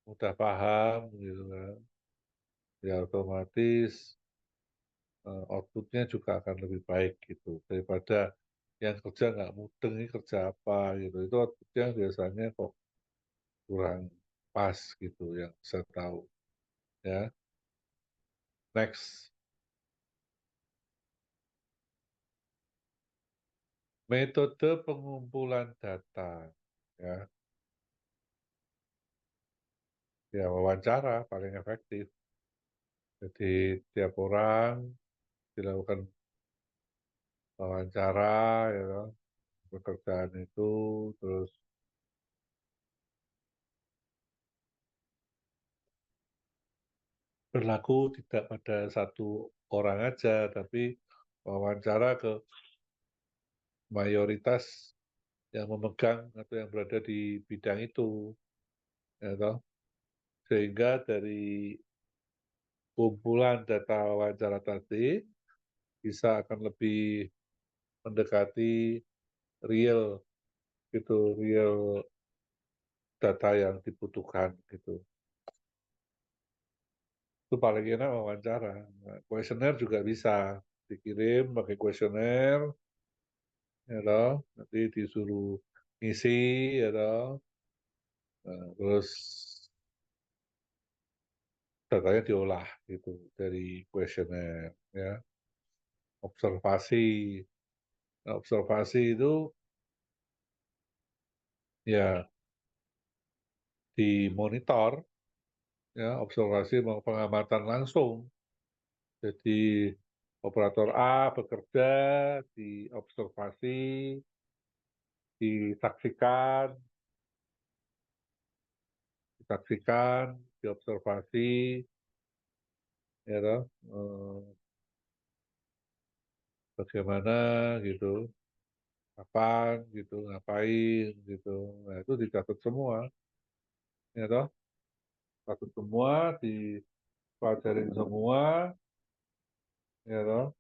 mudah paham gitu kan, ya otomatis outputnya juga akan lebih baik gitu daripada yang kerja nggak mudeng ini kerja apa gitu, itu outputnya biasanya kok kurang pas gitu yang saya tahu ya. Next, metode pengumpulan data ya, ya wawancara paling efektif. Jadi tiap orang dilakukan wawancara ya kan, pekerjaan itu terus berlaku tidak pada satu orang aja, tapi wawancara ke mayoritas yang memegang atau yang berada di bidang itu, ya toh. Sehingga dari kumpulan data wawancara tadi bisa akan lebih mendekati real gitu, real data yang dibutuhkan gitu. Itu paling enak wawancara. Nah, kuesioner juga bisa dikirim pakai kuesioner, ya toh. Nanti disuruh ngisi, ya toh. Nah, terus datanya diolah gitu dari kuesioner, ya. Observasi. Nah, observasi itu ya dimonitor, ya observasi pengamatan langsung. Jadi operator A bekerja, diobservasi, disaksikan, diobservasi, ya toh, bagaimana gitu, kapan gitu, ngapain gitu. Nah, itu dicatat semua, ya toh, catat semua, dipelajarin semua, ya toh.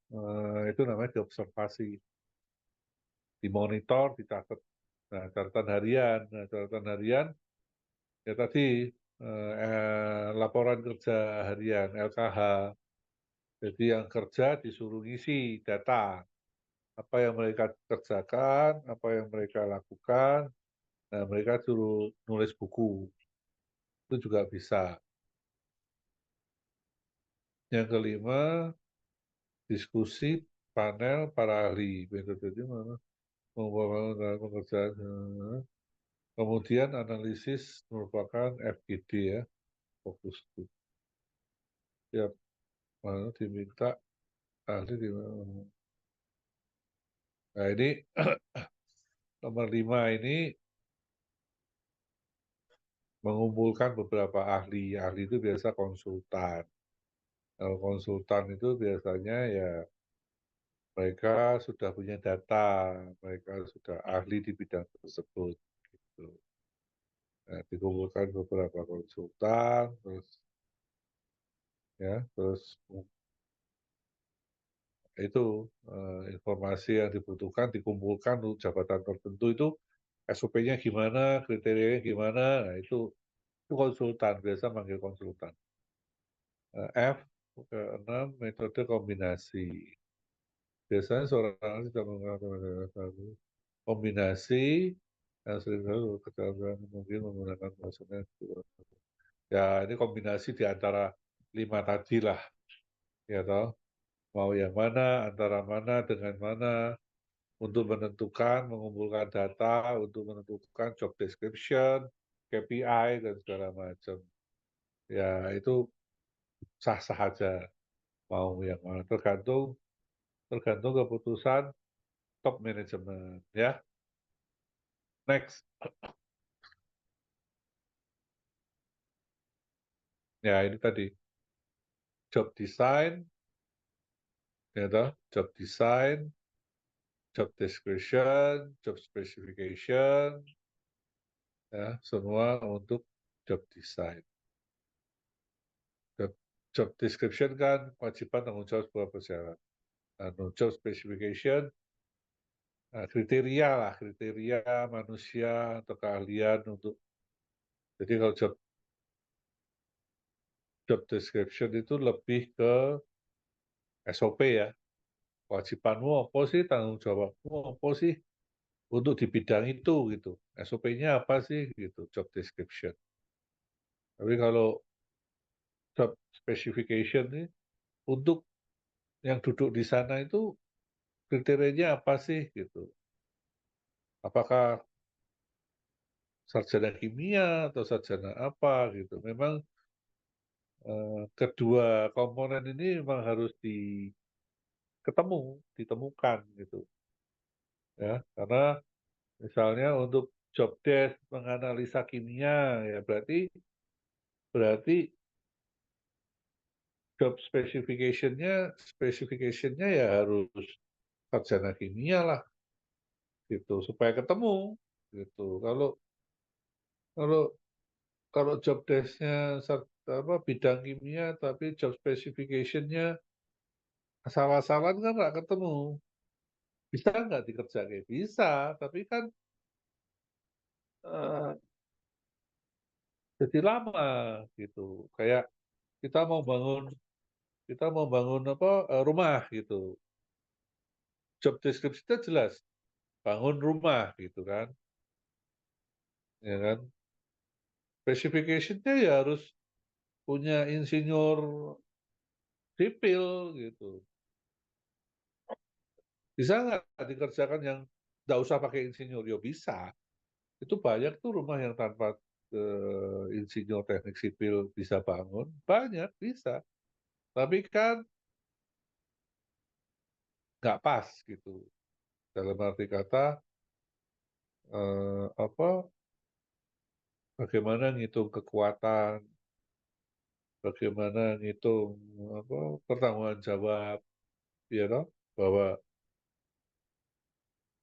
Itu namanya diobservasi, dimonitor, dicatat. Nah, catatan harian. Nah, catatan harian ya tadi laporan kerja harian LKH. Jadi yang kerja disuruh ngisi data apa yang mereka kerjakan, apa yang mereka lakukan. Nah, mereka suruh nulis buku. Itu juga bisa. Yang kelima, diskusi panel para ahli. Metodenya mana? Membangun dalam pekerjaan. Kemudian analisis merupakan FGD ya, fokus group. Tiap mana diminta ahli di mana. Nah ini nomor 5 ini mengumpulkan beberapa ahli. Ahli itu biasa konsultan. Kalau konsultan itu biasanya ya mereka sudah punya data, mereka sudah ahli di bidang tersebut. Gitu. Nah, dikumpulkan beberapa konsultan, terus ya, terus itu informasi yang dibutuhkan dikumpulkan untuk jabatan tertentu itu SOP-nya gimana, kriterianya gimana, nah itu konsultan, biasa manggil konsultan. F, keenam, metode kombinasi. Biasanya seorang ahli sudah menggunakan kombinasi yang sering kecelakaan mungkin menggunakan maksudnya. Ya, ini kombinasi di antara 5 tadi lah, ya toh. Mau yang mana, antara mana, dengan mana, untuk menentukan, mengumpulkan data, untuk menentukan job description, KPI, dan segala macam. Ya, itu sah-sah aja mau yang mana. Tergantung keputusan top management. Ya, next. Ya, ini tadi job design, ya toh, job design, job description, job specification, ya, semua untuk job design. Job, job description kan kewajiban tanggung jawab sebuah perusahaan. Job specification, kriteria lah, kriteria manusia atau keahlian untuk. Jadi kalau job description itu lebih ke SOP ya. Kewajibanmu apa sih, tanggung jawabmu apa sih untuk di bidang itu gitu. SOP-nya apa sih gitu, job description. Tapi kalau job specification ini untuk yang duduk di sana itu kriterianya apa sih gitu. Apakah sarjana kimia atau sarjana apa gitu. Memang kedua komponen ini memang harus ditemukan gitu ya. Karena misalnya untuk job desk menganalisa kimia ya berarti job spesifikasinya ya harus sarjana kimia lah gitu supaya ketemu gitu. Kalau kalau kalau job desk-nya bidang kimia tapi job specification-nya asal-asalan kan nggak ketemu. Bisa nggak dikerjakan? Bisa, tapi kan eh, jadi lama gitu. Kayak kita mau bangun apa rumah gitu. Job description-nya jelas, bangun rumah gitu kan, ya kan. Specification-nya ya harus punya insinyur sipil gitu. Bisa nggak dikerjakan yang nggak usah pakai insinyur? Ya bisa. Itu banyak tuh rumah yang tanpa insinyur teknik sipil bisa bangun, banyak bisa. Tapi kan nggak pas gitu. Dalam arti kata apa? Bagaimana ngitung kekuatan, bagaimana ngitung apa pertanggungan jawab, ya toh? Bahwa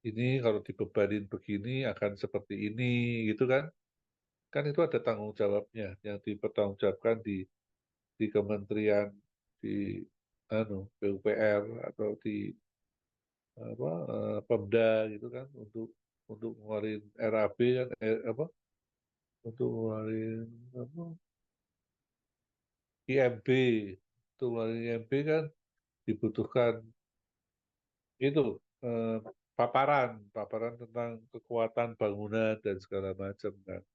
ini kalau dibebanin begini akan seperti ini, gitu kan? Kan itu ada tanggung jawabnya yang dipertanggungjawabkan di kementerian, di PUPR atau di apa Pemda gitu kan untuk ngeluarin RAB kan apa untuk ngeluarin apa IMB untuk ngeluarin IMB kan dibutuhkan itu eh, paparan tentang kekuatan bangunan dan segala macam kan.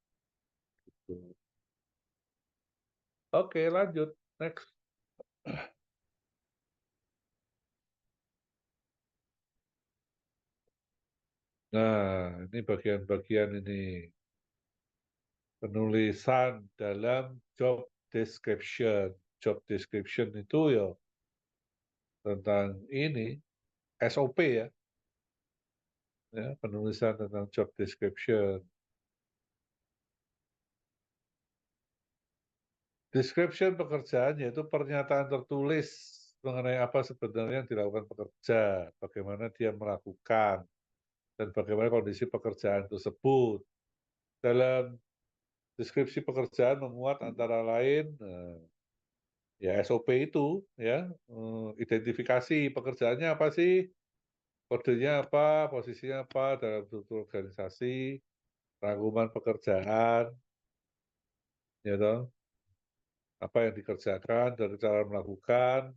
Gitu. Oke, lanjut next. Nah, ini bagian-bagian ini penulisan dalam job description. Job description itu ya tentang ini SOP ya, penulisan tentang job description. Description pekerjaan yaitu pernyataan tertulis mengenai apa sebenarnya yang dilakukan pekerja, bagaimana dia melakukan, dan bagaimana kondisi pekerjaan tersebut. Dalam Deskripsi pekerjaan memuat antara lain ya SOP itu ya, identifikasi pekerjaannya apa sih, kodenya apa, posisinya apa dalam struktur organisasi, rangkuman pekerjaan, ya toh, apa yang dikerjakan, dari cara melakukan,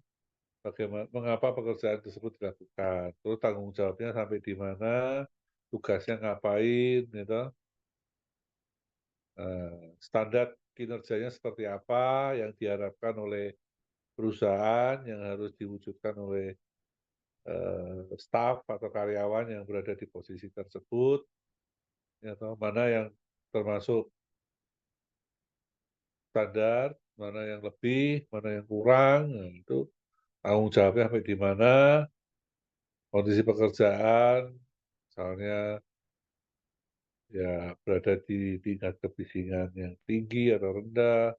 bagaimana, mengapa pekerjaan tersebut dilakukan, terus tanggung jawabnya sampai di mana, tugasnya ngapain, gitu. Standar kinerjanya seperti apa yang diharapkan oleh perusahaan, yang harus diwujudkan oleh staf atau karyawan yang berada di posisi tersebut, ya toh, mana yang termasuk standar, mana yang lebih, mana yang kurang, nah, itu tanggung jawabnya sampai di mana, kondisi pekerjaan, misalnya ya berada di tingkat kebisingan yang tinggi atau rendah,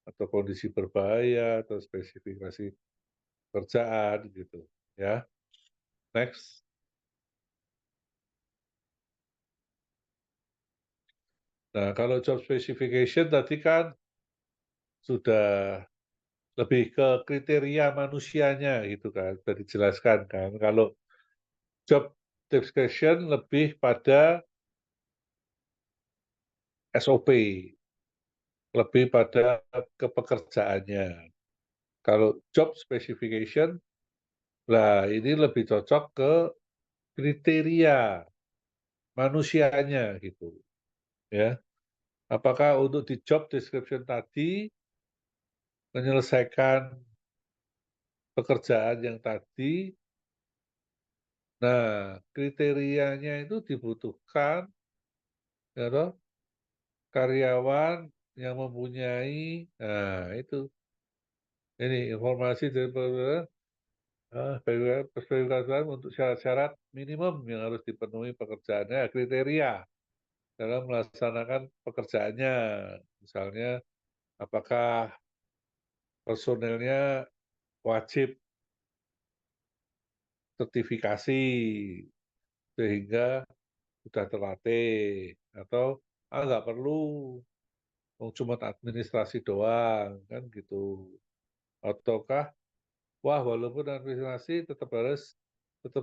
atau kondisi berbahaya, atau spesifikasi pekerjaan gitu, ya. Next. Nah, kalau job specification tadi kan sudah lebih ke kriteria manusianya gitu kan, sudah dijelaskan kan. Kalau job description lebih pada SOP, lebih pada kepekerjaannya. Kalau job specification, lah ini lebih cocok ke kriteria manusianya gitu, ya. Apakah untuk di job description tadi menyelesaikan pekerjaan yang tadi, nah kriterianya itu dibutuhkan, ya toh, karyawan yang mempunyai, nah itu, ini informasi dari spesifikasi untuk syarat-syarat minimum yang harus dipenuhi pekerjaannya, kriteria dalam melaksanakan pekerjaannya. Misalnya, apakah personelnya wajib sertifikasi sehingga sudah terlatih, atau nggak perlu, cuma administrasi doang kan gitu, ataukah wah walaupun administrasi tetap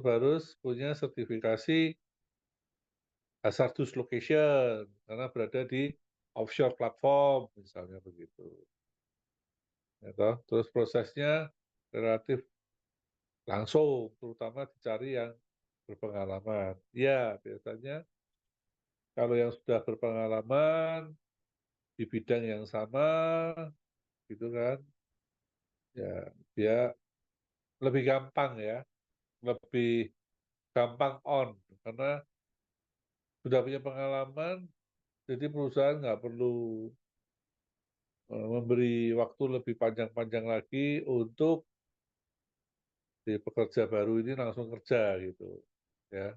harus punya sertifikasi hazardous location karena berada di offshore platform misalnya begitu, ya toh. Terus prosesnya relatif langsung, terutama dicari yang berpengalaman. Ya, biasanya kalau yang sudah berpengalaman di bidang yang sama, gitu kan, ya dia lebih gampang ya, lebih gampang on, karena sudah punya pengalaman, jadi perusahaan nggak perlu memberi waktu lebih panjang-panjang lagi untuk si pekerja baru ini langsung kerja gitu, ya.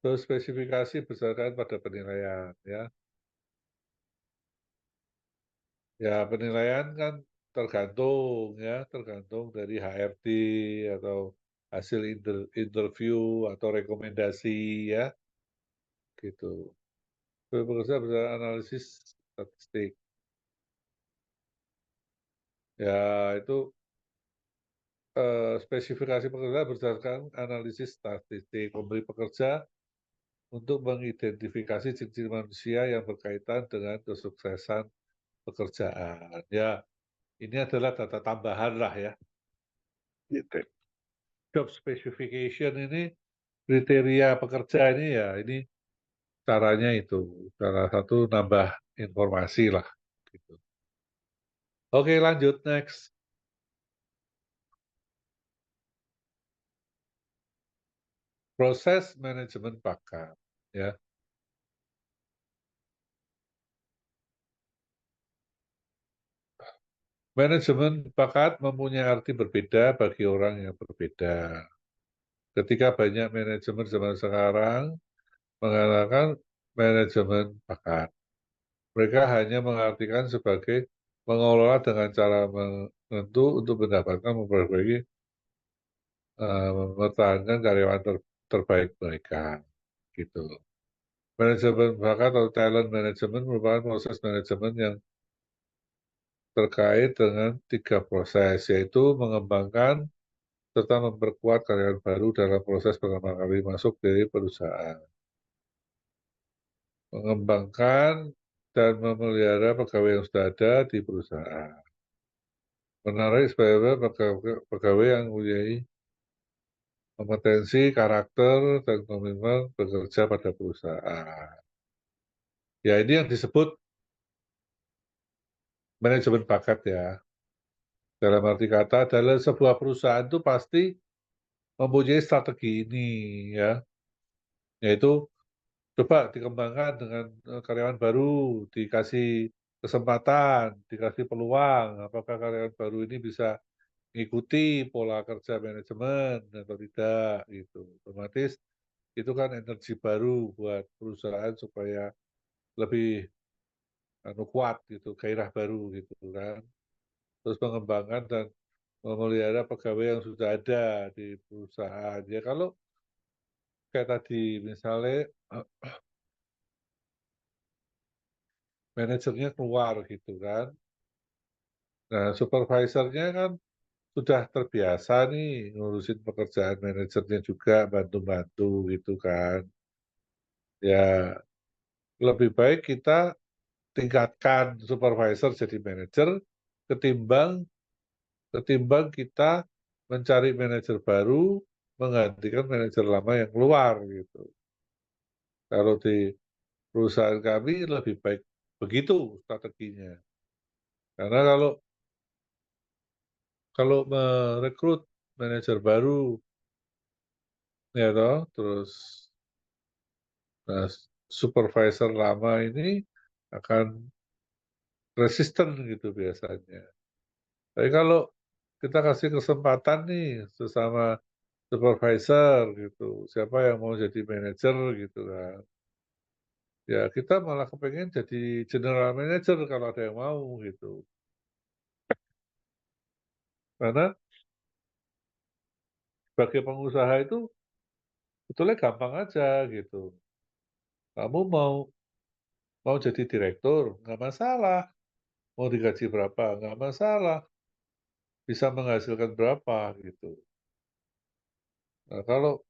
Terus spesifikasi berdasarkan pada penilaian, ya. Ya penilaian kan tergantung dari HRD atau hasil interview atau rekomendasi ya, gitu. Bekerja berdasarkan analisis statistik. Ya itu spesifikasi pekerja berdasarkan analisis statistik, memberi pekerja untuk mengidentifikasi ciri-ciri manusia yang berkaitan dengan kesuksesan pekerjaan. Ya, ini adalah data tambahan lah ya. Gitu. Job specification ini kriteria pekerja ini ya ini caranya itu salah satu nambah informasi lah gitu. Oke lanjut next. Proses manajemen bakat ya. Manajemen bakat mempunyai arti berbeda bagi orang yang berbeda. Ketika banyak manajemen zaman sekarang mengatakan manajemen bakat, mereka hanya mengartikan sebagai mengelola dengan cara menentu untuk mendapatkan memperbaiki mempertahankan karyawan terbaik mereka gitu. Manajemen bakat atau talent management merupakan proses manajemen yang terkait dengan 3 proses, yaitu mengembangkan serta memperkuat karyawan baru dalam proses pertama kali masuk di perusahaan. Mengembangkan dan memelihara pegawai yang sudah ada di perusahaan. Menarik supaya pegawai yang mempunyai kompetensi, karakter, dan komitmen bekerja pada perusahaan. Ya, ini yang disebut manajemen bakat ya. Dalam arti kata, dalam sebuah perusahaan itu pasti mempunyai strategi ini ya, yaitu coba dikembangkan dengan, karyawan baru, dikasih kesempatan, dikasih peluang, apakah karyawan baru ini bisa mengikuti pola kerja manajemen atau tidak, gitu. Otomatis itu kan energi baru buat perusahaan supaya lebih kuat gitu, gairah baru gitu kan. Terus mengembangkan dan memelihara pegawai yang sudah ada di perusahaan. Ya kalau kayak tadi misalnya, manajernya keluar gitu kan. Nah, supervisornya kan sudah terbiasa nih ngurusin pekerjaan manajernya juga, bantu-bantu gitu kan. Ya, lebih baik kita tingkatkan supervisor jadi manajer ketimbang ketimbang kita mencari manajer baru menggantikan manajer lama yang keluar gitu. Kalau di perusahaan kami lebih baik begitu strateginya. Karena kalau kalau merekrut manajer baru ya toh, terus nah, supervisor lama ini akan resisten gitu biasanya. Tapi kalau kita kasih kesempatan nih sesama supervisor gitu, siapa yang mau jadi manajer gitu kan. Ya kita malah kepengen jadi general manager kalau ada yang mau gitu. Karena sebagai pengusaha itu sebetulnya gampang aja gitu. Kamu mau mau jadi direktur, nggak masalah. Mau digaji berapa, nggak masalah. Bisa menghasilkan berapa gitu. Nah kalau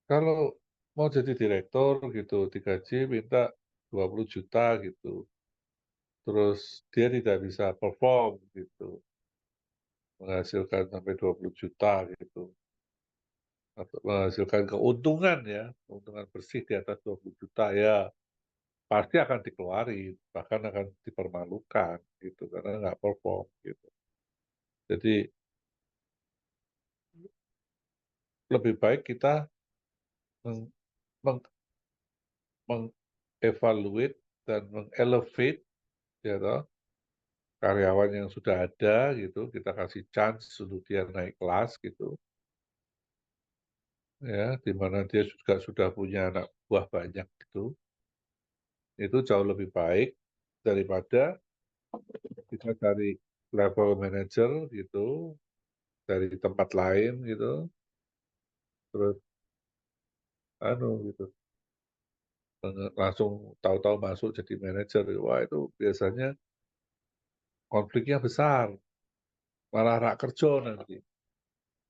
kalau mau jadi direktur gitu, digaji minta 20 juta gitu. Terus dia tidak bisa perform gitu, menghasilkan sampai 20 juta gitu. Atau menghasilkan keuntungan ya, keuntungan bersih di atas 20 juta ya pasti akan dikeluarin, bahkan akan dipermalukan gitu karena nggak perform gitu. Jadi lebih baik kita meng meng meng-evaluate dan meng-elevate ya toh, karyawan yang sudah ada gitu, kita kasih chance untuk dia naik kelas gitu, ya, di mana dia juga sudah punya anak buah banyak gitu, itu jauh lebih baik daripada kita cari level manager gitu, dari tempat lain gitu, terus gitu, langsung tahu-tahu masuk jadi manajer. Wah itu biasanya konfliknya besar, malah rak kerja nanti,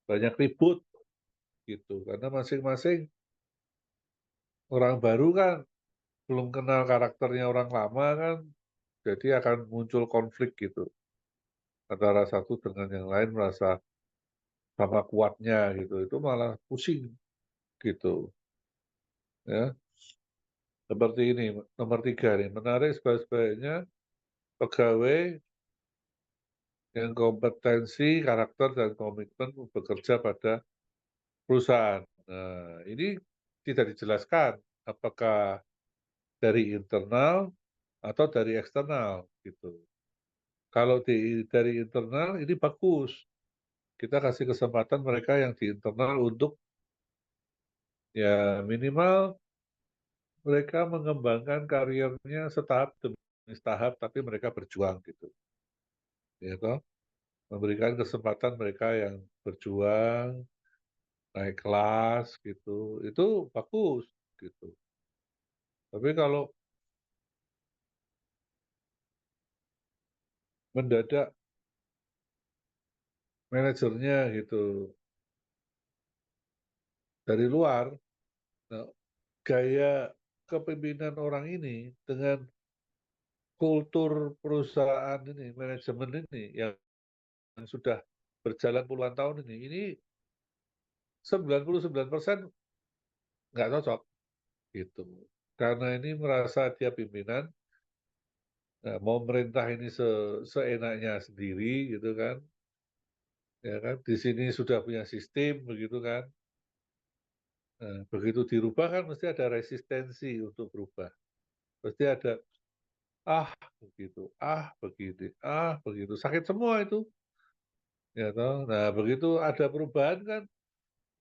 banyak ribut gitu. Karena masing-masing orang baru kan belum kenal karakternya orang lama kan, jadi akan muncul konflik gitu, antara satu dengan yang lain merasa sama kuatnya gitu, itu malah pusing gitu, ya. Seperti ini, nomor 3 nih, menarik sebaik-baiknya pegawai yang kompetensi, karakter, dan komitmen bekerja pada perusahaan. Nah, ini tidak dijelaskan apakah dari internal atau dari eksternal gitu. Kalau dari internal ini bagus, kita kasih kesempatan mereka yang di internal untuk ya minimal mereka mengembangkan karirnya setahap demi setahap, tapi mereka berjuang gitu, ya toh. Memberikan kesempatan mereka yang berjuang, naik kelas gitu, itu bagus gitu. Tapi kalau mendadak manajernya gitu dari luar, nah, gaya kepemimpinan orang ini dengan kultur perusahaan ini, manajemen ini yang sudah berjalan puluhan tahun ini 99% nggak cocok gitu. Karena ini merasa dia pimpinan, mau merintah ini seenaknya sendiri gitu kan, ya kan. Di sini sudah punya sistem begitu kan. Nah, begitu dirubah kan mesti ada resistensi untuk berubah. Pasti ada ah begitu, begitu, sakit semua itu, ya toh. Nah begitu ada perubahan kan,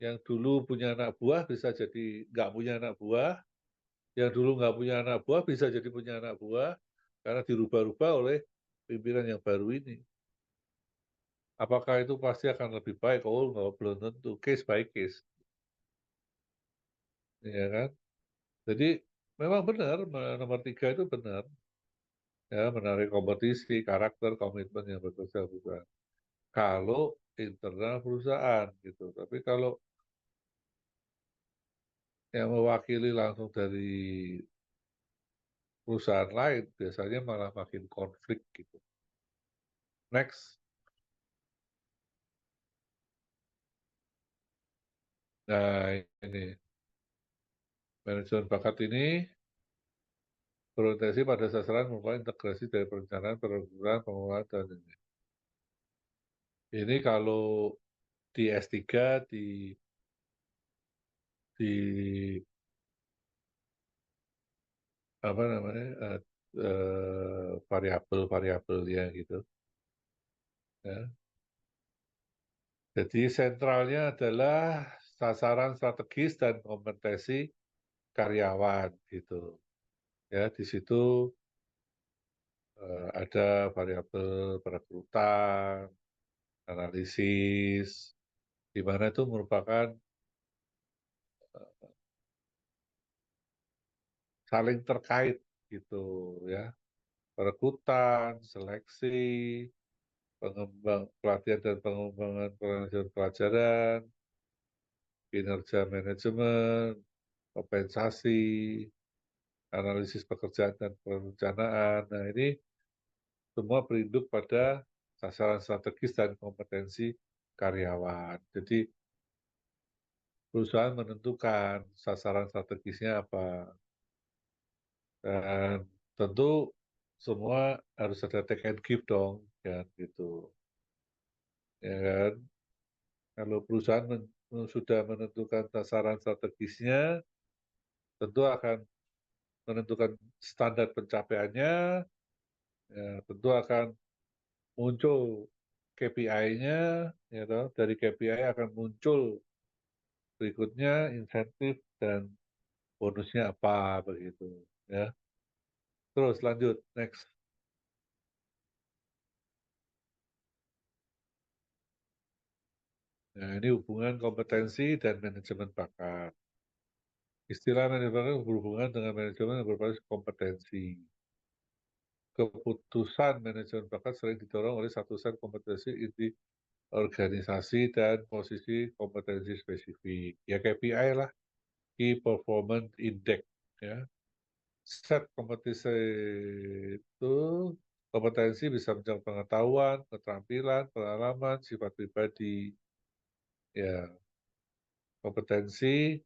yang dulu punya anak buah bisa jadi nggak punya anak buah, yang dulu nggak punya anak buah bisa jadi punya anak buah, karena dirubah-rubah oleh pimpinan yang baru ini. Apakah itu pasti akan lebih baik? Oh, nggak, belum tentu. Case by case, ya kan? Jadi memang benar, nomor 3 itu benar. Ya, menarik kompetisi, karakter, komitmen yang bersangkutan. Kalau internal perusahaan gitu. Tapi kalau yang mewakili langsung dari perusahaan lain, biasanya malah makin konflik gitu. Next. Nah, ini manajemen bakat ini berorientasi pada sasaran merupakan integrasi dari perencanaan, perencanaan, pengelolaan, dan ini. Ini kalau di S3 di apa namanya, variabel-variabelnya gitu ya. Jadi sentralnya adalah sasaran strategis dan kompetensi karyawan gitu. Ya, di situ ada variabel perekrutan, analisis, di mana itu merupakan saling terkait gitu ya. Perekrutan, seleksi, pengembang pelatihan dan pengembangan pelajaran, kinerja manajemen, kompensasi, analisis pekerjaan dan perencanaan. Nah, ini semua berinduk pada sasaran strategis dan kompetensi karyawan. Jadi perusahaan menentukan sasaran strategisnya apa, dan tentu semua harus ada take and give dong, kan gitu. Ya kan? Kalau perusahaan sudah menentukan sasaran strategisnya, tentu akan menentukan standar pencapaiannya, ya, tentu akan muncul KPI-nya, ya toh. Dari KPI akan muncul berikutnya insentif dan bonusnya apa begitu, ya. Terus lanjut, next. Nah, ini hubungan kompetensi dan manajemen bakat. Istilah manajemen bakat berhubungan dengan manajemen yang berbasis kompetensi. Keputusan manajemen bakat sering didorong oleh satu set kompetensi inti organisasi dan posisi kompetensi spesifik. Ya KPI lah, Key Performance Index. Ya. Set kompetensi itu kompetensi bisa mencakup pengetahuan, keterampilan, pengalaman, sifat pribadi. Ya, kompetensi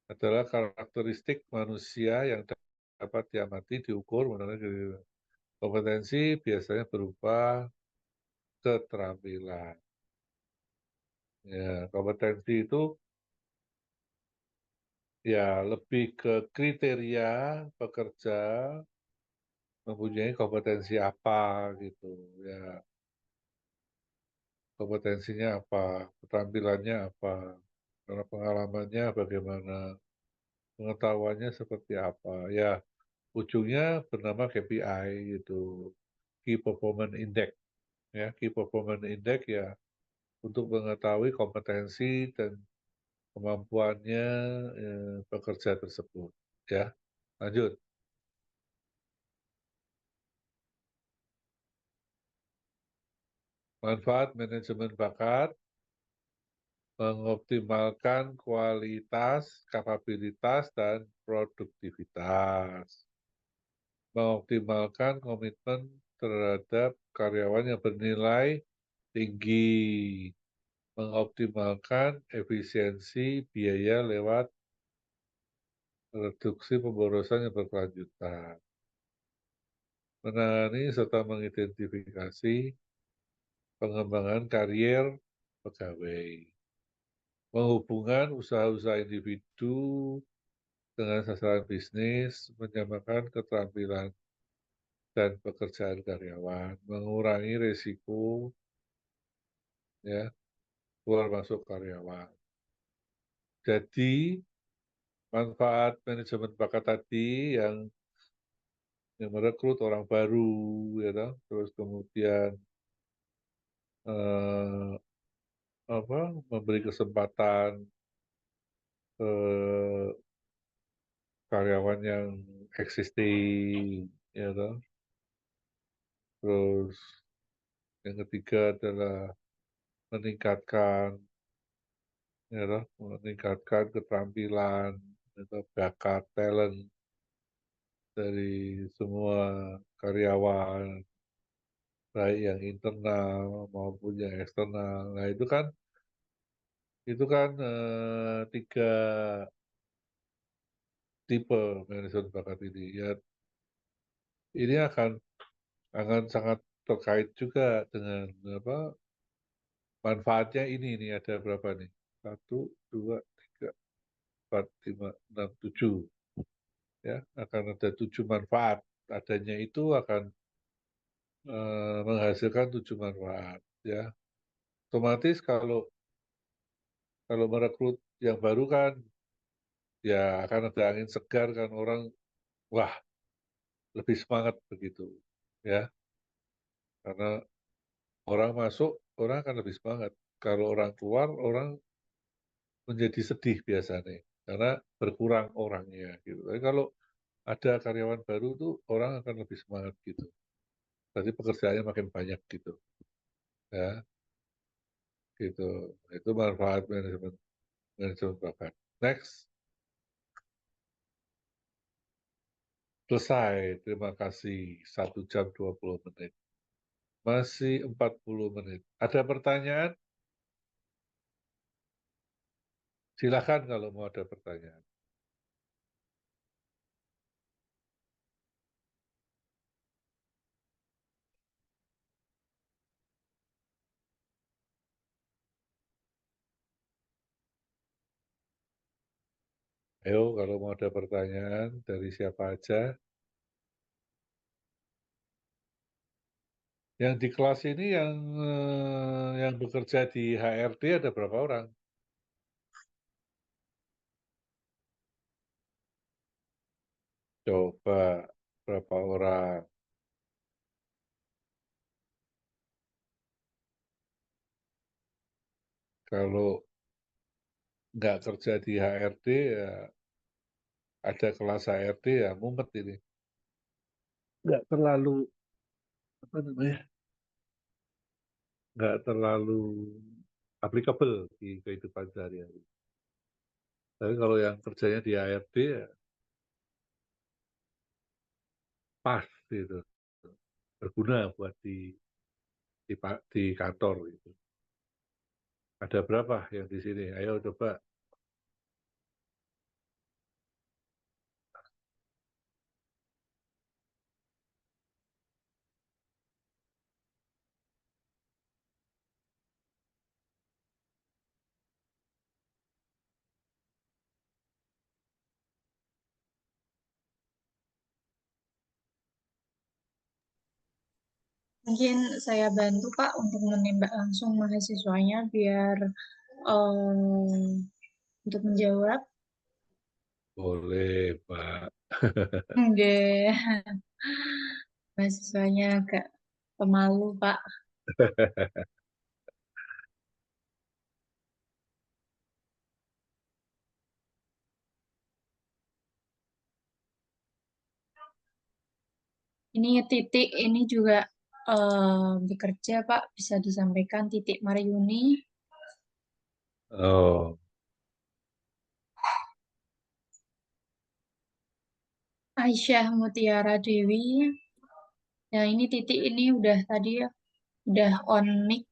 adalah karakteristik manusia yang dapat diamati, diukur, mengenai kompetensi biasanya berupa keterampilan. Ya, kompetensi itu ya lebih ke kriteria pekerja mempunyai kompetensi apa gitu. Ya, kompetensinya apa, keterampilannya apa, karena pengalamannya bagaimana, pengetahuannya seperti apa. Ya, ujungnya bernama KPI gitu, Key Performance Index. Ya, Key Performance Index ya untuk mengetahui kompetensi dan kemampuannya pekerja tersebut. Ya, Lanjut. Manfaat manajemen bakat, mengoptimalkan kualitas, kapabilitas, dan produktivitas. Mengoptimalkan komitmen terhadap karyawan yang bernilai tinggi. Mengoptimalkan efisiensi biaya lewat reduksi pemborosan yang berkelanjutan. Menangani serta mengidentifikasi pengembangan karier pegawai. Menghubungkan usaha-usaha individu dengan sasaran bisnis, menyamakan keterampilan dan pekerjaan karyawan, mengurangi risiko ya keluar masuk karyawan. Jadi manfaat manajemen bakat tadi yang merekrut orang baru, ya toh, terus kemudian eh, memberi kesempatan eh, karyawan yang existing, ya toh. Terus yang ketiga adalah meningkatkan, ya toh, meningkatkan keterampilan, ya toh, bakat, talent dari semua karyawan, baik yang internal maupun yang eksternal. Nah itu kan tiga tipe manajemen bakat ini. Ya, ini akan sangat terkait juga dengan apa manfaatnya ini ada berapa nih? Satu, dua, tiga, empat, lima, enam, tujuh. Ya, akan ada 7 manfaat. Adanya itu akan menghasilkan 7 manfaat. Ya, otomatis kalau merekrut yang baru kan, ya akan ada angin segar kan orang, wah lebih semangat begitu. Ya, karena orang masuk, orang akan lebih semangat. Kalau orang keluar, orang menjadi sedih biasanya karena berkurang orangnya gitu. Tapi kalau ada karyawan baru tuh orang akan lebih semangat gitu. Berarti pekerjaannya makin banyak gitu, ya gitu. Itu manfaat manajemen manajemen bakat. Next, selesai. Terima kasih. 1 jam 20 menit. Masih 40 menit. Ada pertanyaan? Silakan kalau mau ada pertanyaan. Ayo kalau mau ada pertanyaan dari siapa aja. Yang di kelas ini yang bekerja di HRD ada berapa orang? Coba berapa orang? Kalau nggak kerja di HRD ya ada kelas HRD ya mumet ini. Nggak terlalu apa namanya? Nggak terlalu applicable di kehidupan sehari-hari. Tapi kalau yang kerjanya di HRD ya pas gitu, berguna buat di kantor gitu. Ada berapa yang di sini? Ayo coba. Mungkin saya bantu Pak untuk menembak langsung mahasiswanya biar eh, untuk menjawab. Boleh, Pak. Enggak, mahasiswanya agak pemalu Pak. Ini titik ini juga bekerja, Pak. Bisa disampaikan titik Maryuni, Oh, Aisyah Mutiara Dewi. Ya, ini titik ini udah tadi ya, udah on mic.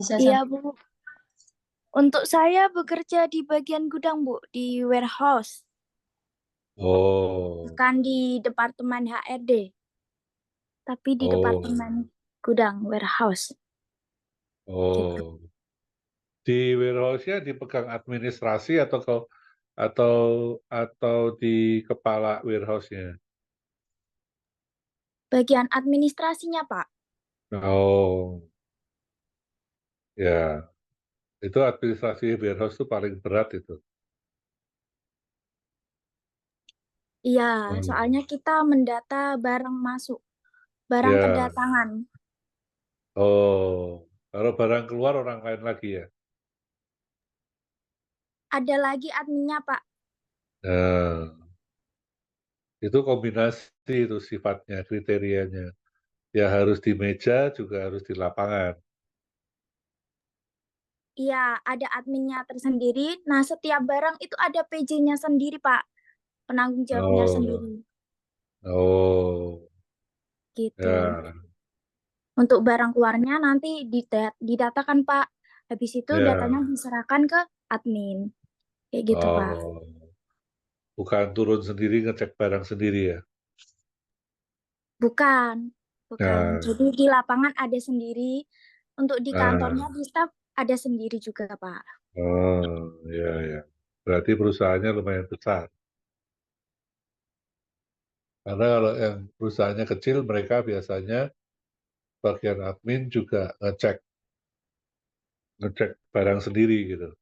Bisa Iya, sampai. Bu. Untuk saya bekerja di bagian gudang, Bu, di warehouse, oh, bukan di departemen HRD, tapi di oh, departemen gudang warehouse. Gitu. oh. Di warehouse-nya dipegang administrasi atau atau di kepala warehouse-nya? Bagian administrasinya, Pak. Oh, ya. Itu administrasi warehouse itu paling berat itu. Iya, Hmm. soalnya kita mendata barang masuk, barang Ya. kedatangan. Oh, kalau barang keluar orang lain lagi ya. Ada lagi adminnya, Pak. Nah, itu kombinasi itu sifatnya, kriterianya. Ya harus di meja juga harus di lapangan. Iya, ada adminnya tersendiri. Nah, setiap barang itu ada PJ-nya sendiri, Pak. Penanggung jawabnya Oh, sendiri. oh, Gitu. ya, Untuk barang keluarnya nanti didatakan, Pak. Habis itu datanya ya. diserahkan ke admin. Kayak gitu, Pak. Oh, bukan turun sendiri ngecek barang sendiri ya. Bukan. Bukan. Nah, Jadi di lapangan ada sendiri. Untuk di kantornya, nah, di staf ada sendiri juga, Pak. oh, ya, ya. Berarti perusahaannya lumayan besar. Karena kalau yang perusahaannya kecil, mereka biasanya bagian admin juga ngecek ngecek barang sendiri gitu.